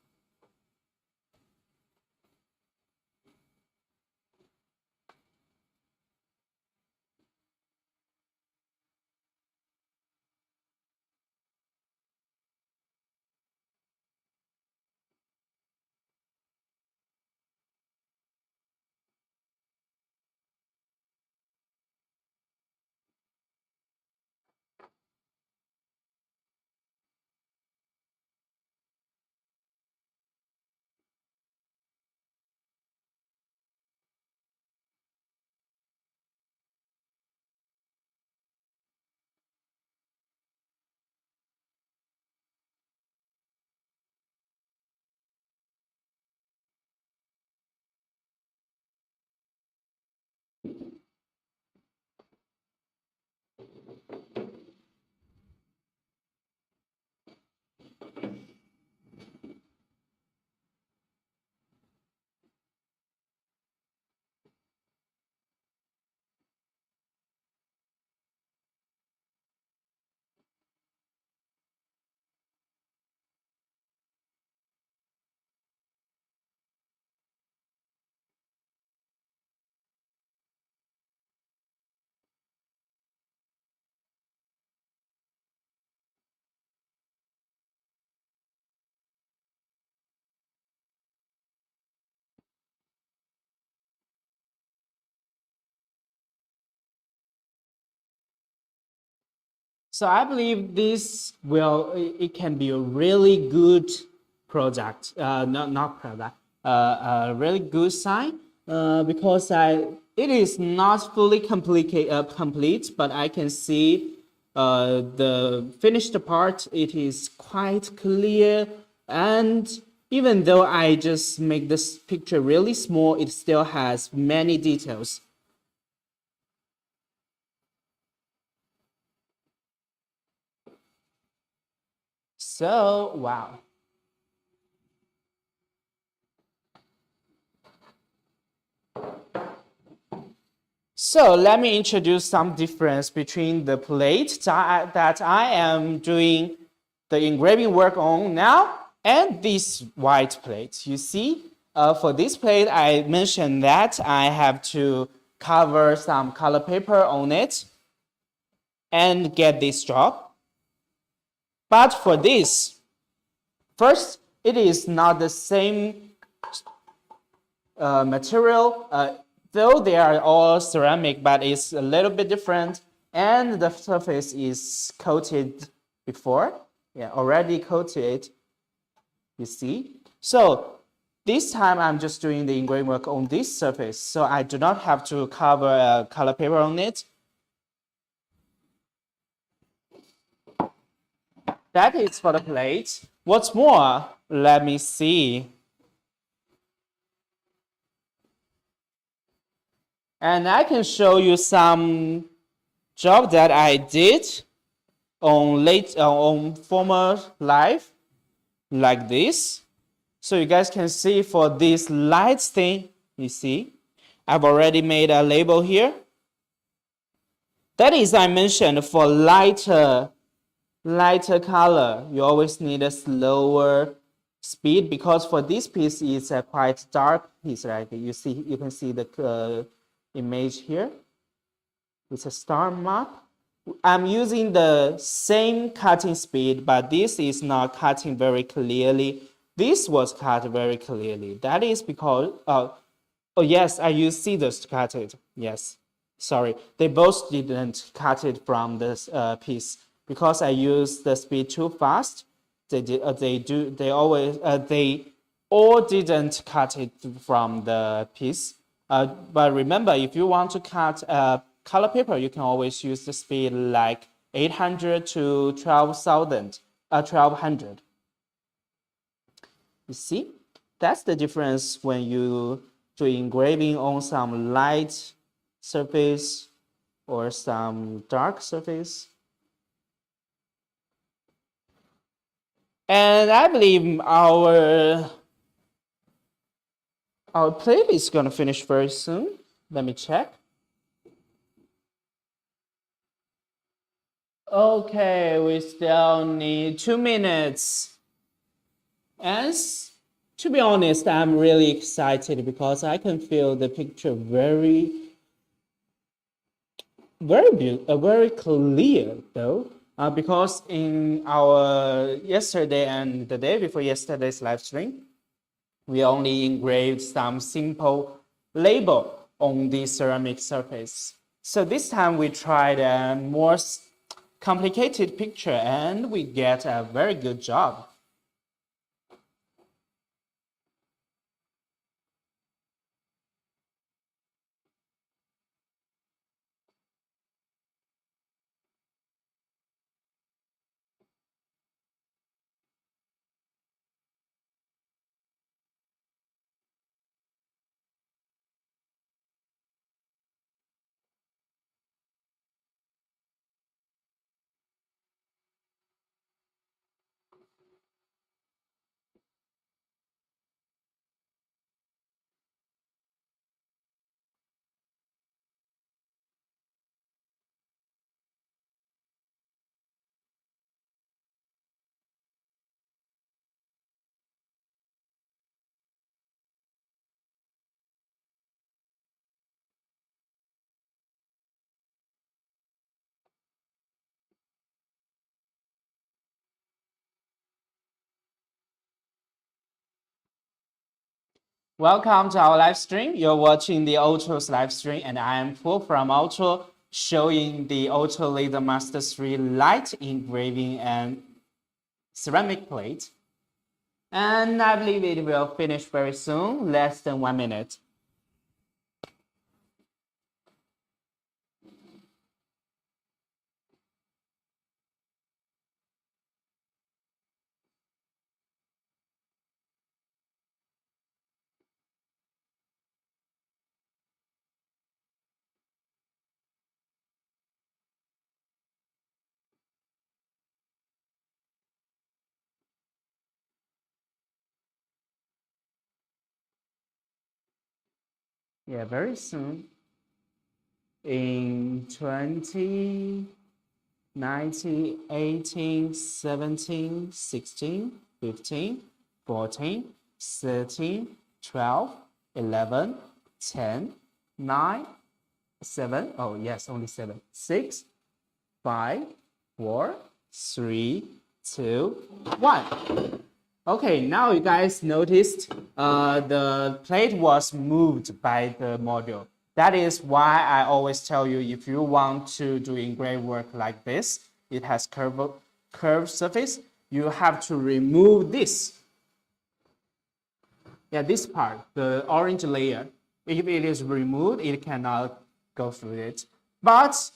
So I believe it can be a really good project, not product, a really good sign, because it is not fully complete, but I can see the finished part. It is quite clear, and even though I just make this picture really small, it still has many details. So, wow. So let me introduce some difference between the plate that I am doing the engraving work on now and this white plate. You see, for this plate, I mentioned that I have to cover some color paper on it and get this job. But for this, first, it is not the same material, though they are all ceramic, but it's a little bit different, and the surface is coated before, already coated, you see. So this time I'm just doing the engraving work on this surface, so I do not have to cover a color paper on it. That is for the plate. What's more, let me see. And I can show you some job that I did on former life, like this. So you guys can see for this light thing, you see, I've already made a label here. That is, I mentioned, for lighter color, you always need a slower speed, because for this piece it's a quite dark piece, right? You can see the image here. It's a star map. I'm using the same cutting speed, but this is not cutting very clearly. This was cut very clearly. That is because, oh yes, I used scissors to cut it. Yes, sorry. They both didn't cut it from this piece because I used the speed too fast. They all didn't cut it from the piece. But remember, if you want to cut color paper, you can always use the speed like 800 to 1200. You see, that's the difference when you do engraving on some light surface or some dark surface. And I believe our plate is gonna finish very soon. Let me check. Okay, we still need 2 minutes. And to be honest, I'm really excited because I can feel the picture very clear though. Because in our yesterday and the day before yesterday's live stream, we only engraved some simple label on the ceramic surface. So this time we tried a more complicated picture and we get a very good job. Welcome to our live stream. You're watching the Ortur's live stream, and I am Fu from Ortur, showing the Ortur Laser Master 3 light engraving and ceramic plate. And I believe it will finish very soon, less than 1 minute. Yeah, very soon. In 20, 19, 18, 17, 16, 15, 14, 13, 12, 11, 10, 9, 7. Oh, yes, only 7. 6, 5, 4, 3, 2, 1. Okay, now you guys noticed the plate was moved by the module. That is why I always tell you, if you want to do engraved work like this, it has curved surface, you have to remove this. Yeah, this part, the orange layer. If it is removed, it cannot go through it. But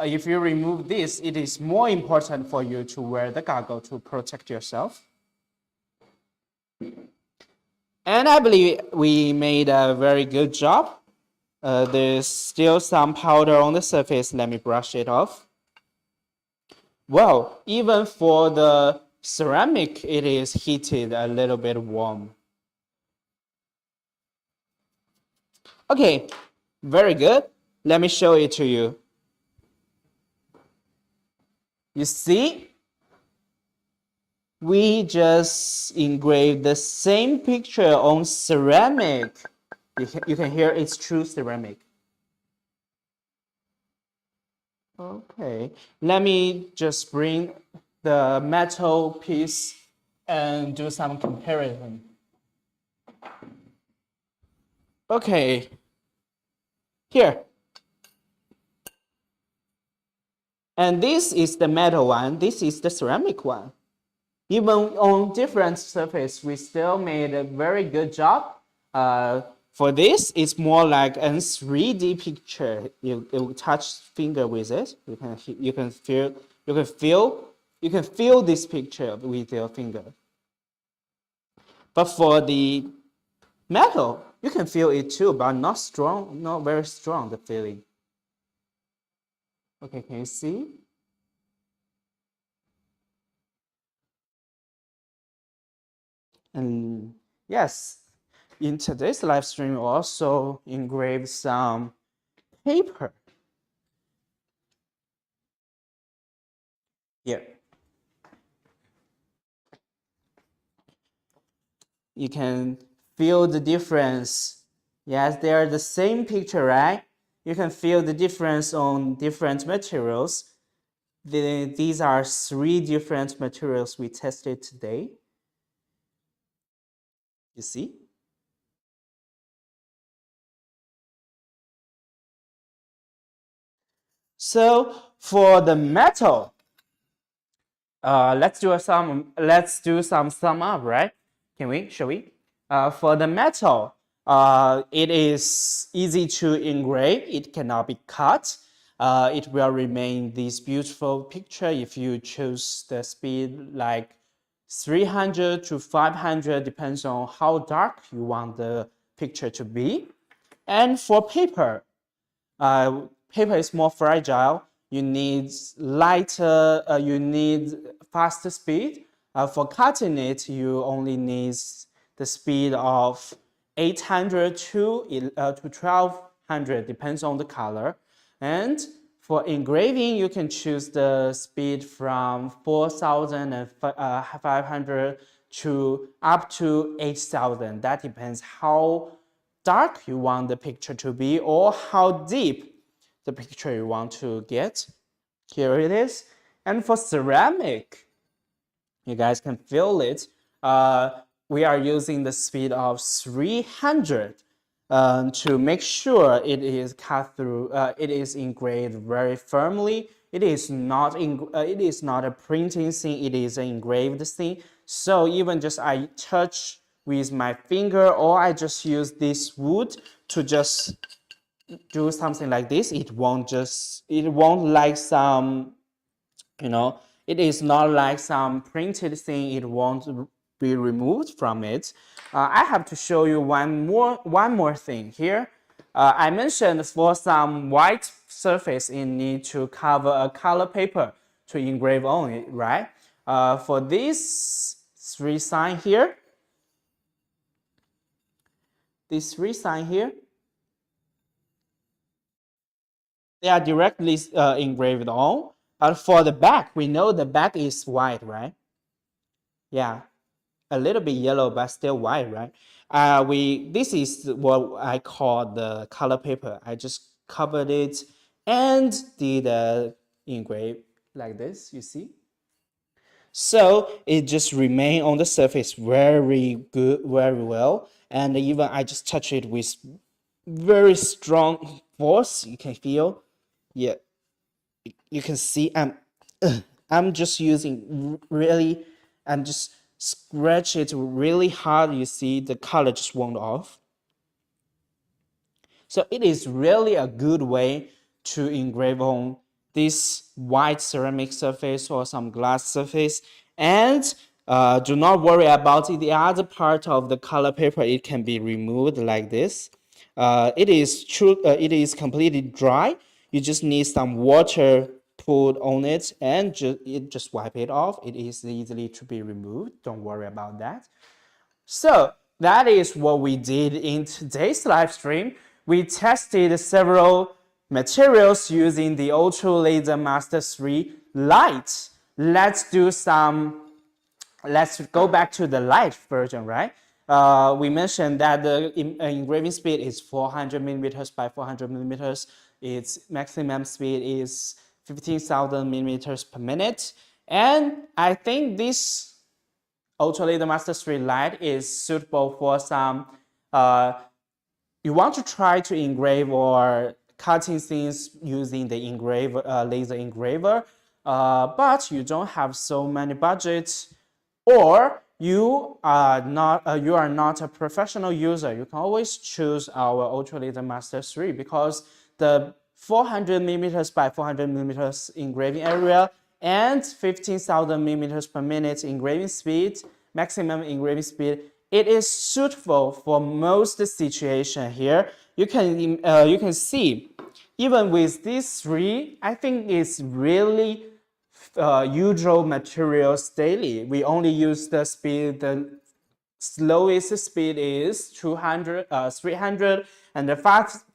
if you remove this, it is more important for you to wear the goggle to protect yourself. And I believe we made a very good job. There's still some powder on the surface. Let me brush it off. Well, even for the ceramic, it is heated a little bit warm. Okay, very good. Let me show it to you. You see, we just engraved the same picture on ceramic. You can hear it's true ceramic. Okay, let me just bring the metal piece and do some comparison. Okay, here. And this is the metal one, this is the ceramic one. Even on different surface, we still made a very good job. For this, it's more like a 3D picture. You touch finger with it. You can feel this picture with your finger. But for the metal, you can feel it too, but not strong, not very strong, the feeling. Okay, can you see? And yes, in today's live stream, we also engraved some paper. You can feel the difference. Yes, they are the same picture, right? You can feel the difference on different materials. These are 3 different materials we tested today. You see? So for the metal, let's do some sum up, right? Shall we? For the metal, it is easy to engrave. It cannot be cut. It will remain this beautiful picture if you choose the speed like 300 to 500, depends on how dark you want the picture to be. And for paper, paper is more fragile. You need lighter, you need faster speed. For cutting it, you only need the speed of 800 to 1200, depends on the color. And for engraving, you can choose the speed from 4500 to up to 8000. That depends how dark you want the picture to be or how deep the picture you want to get. Here it is. And for ceramic, you guys can feel it. We are using the speed of 300 to make sure it is cut through. It is engraved very firmly. It is not a printing thing. It is an engraved thing. So even just I touch with my finger, or I just use this wood to just do something like this, it won't like some, it is not like some printed thing. It won't be removed from it. I have to show you one more thing here. I mentioned for some white surface, you need to cover a color paper to engrave on it, right? For these 3 signs here, they are directly engraved on. But for the back, we know the back is white, right? Yeah, a little bit yellow, but still white, right? This is what I call the color paper. I just covered it and did engrave like this, you see? So it just remain on the surface very good, very well. And even I just touch it with very strong force. You can feel, yeah, you can see I'm just using really, I'm just scratch it really hard. You see the color just won't off. So it is really a good way to engrave on this white ceramic surface or some glass surface. And do not worry about it. The other part of the color paper, it can be removed like this. It is completely dry. You just need some water put on it and just wipe it off. It is easily to be removed. Don't worry about that. So that is what we did in today's live stream. We tested several materials using the Ortur Laser Master 3 Lite. Let's go back to the light version, right? We mentioned that the engraving speed is 400 millimeters by 400 millimeters. Its maximum speed is 15,000 millimeters per minute. And I think this Ortur Laser Master 3 Lite is suitable for some, you want to try to engrave or cutting things using the laser engraver, but you don't have so many budgets, or you are not a professional user. You can always choose our Ortur Laser Master 3 because the 400 millimeters by 400 millimeters engraving area and 15,000 millimeters per minute engraving speed, maximum engraving speed, it is suitable for most situation here. You can see, even with these 3, I think it's really usual materials daily. We only use the speed, the slowest speed is 300, and the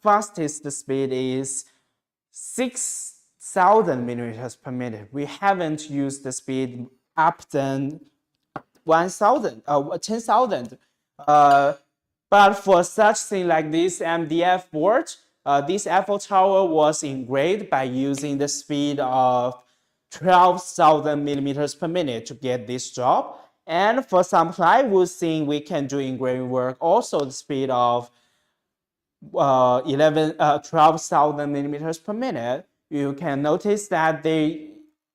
fastest speed is 6,000 millimeters per minute. We haven't used the speed up than 10,000. Uh, but for such thing like this MDF board, this Eiffel Tower was engraved by using the speed of 12,000 millimeters per minute to get this job. And for some plywood thing, we can do engraving work also the speed of 12,000 millimeters per minute. You can notice that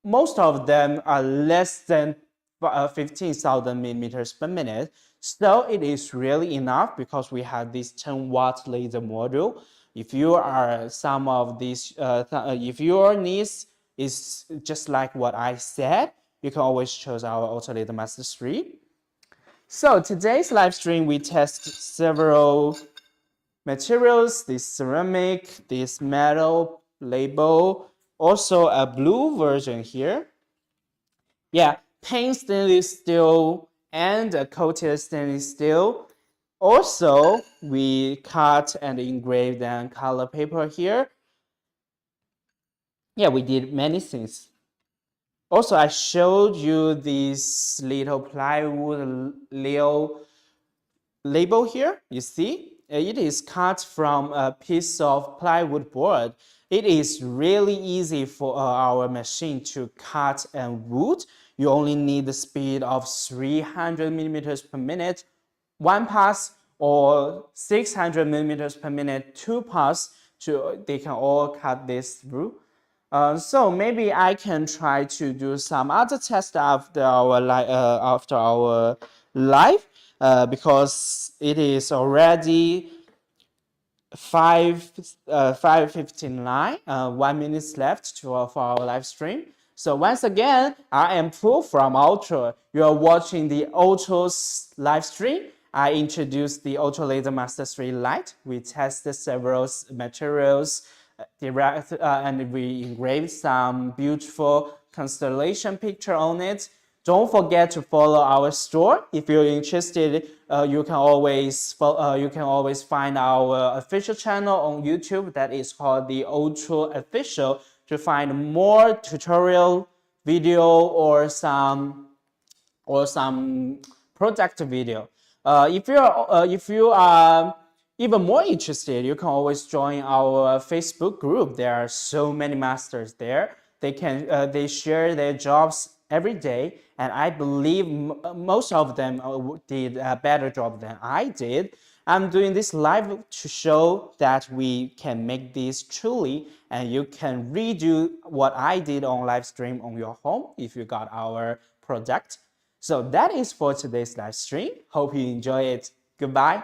most of them are less than 15,000 millimeters per minute. So it is really enough because we have this 10-watt laser module. If you are some of these, if your needs is just like what I said, you can always choose our Ortur Laser Master 3. So today's live stream, we test several materials, this ceramic, this metal label, also a blue version here. Yeah, paint stainless steel and a coated stainless steel. Also, we cut and engraved and color paper here. Yeah, we did many things. Also, I showed you this little plywood label here, you see, it is cut from a piece of plywood board. It is really easy for our machine to cut and wood. You only need the speed of 300 millimeters per minute, one pass, or 600 millimeters per minute, two pass. They can all cut this through. So maybe I can try to do some other test after our live because it is already 5:59. 1 minute left for our live stream. So once again, I am Pooh from Ultra. You are watching the Ultra's live stream. I introduced the Ortur Laser Master 3 Lite. We tested several materials, and we engraved some beautiful constellation picture on it. Don't forget to follow our store. If you're interested, you can always find our official channel on YouTube that is called the Ortur Official to find more tutorial video or some project video. If you are even more interested, you can always join our Facebook group. There are so many masters there. They share their jobs every day, and I believe most of them did a better job than I did. I'm doing this live to show that we can make this truly, and you can redo what I did on live stream on your home if you got our project. So that is for today's live stream. Hope you enjoy it. Goodbye.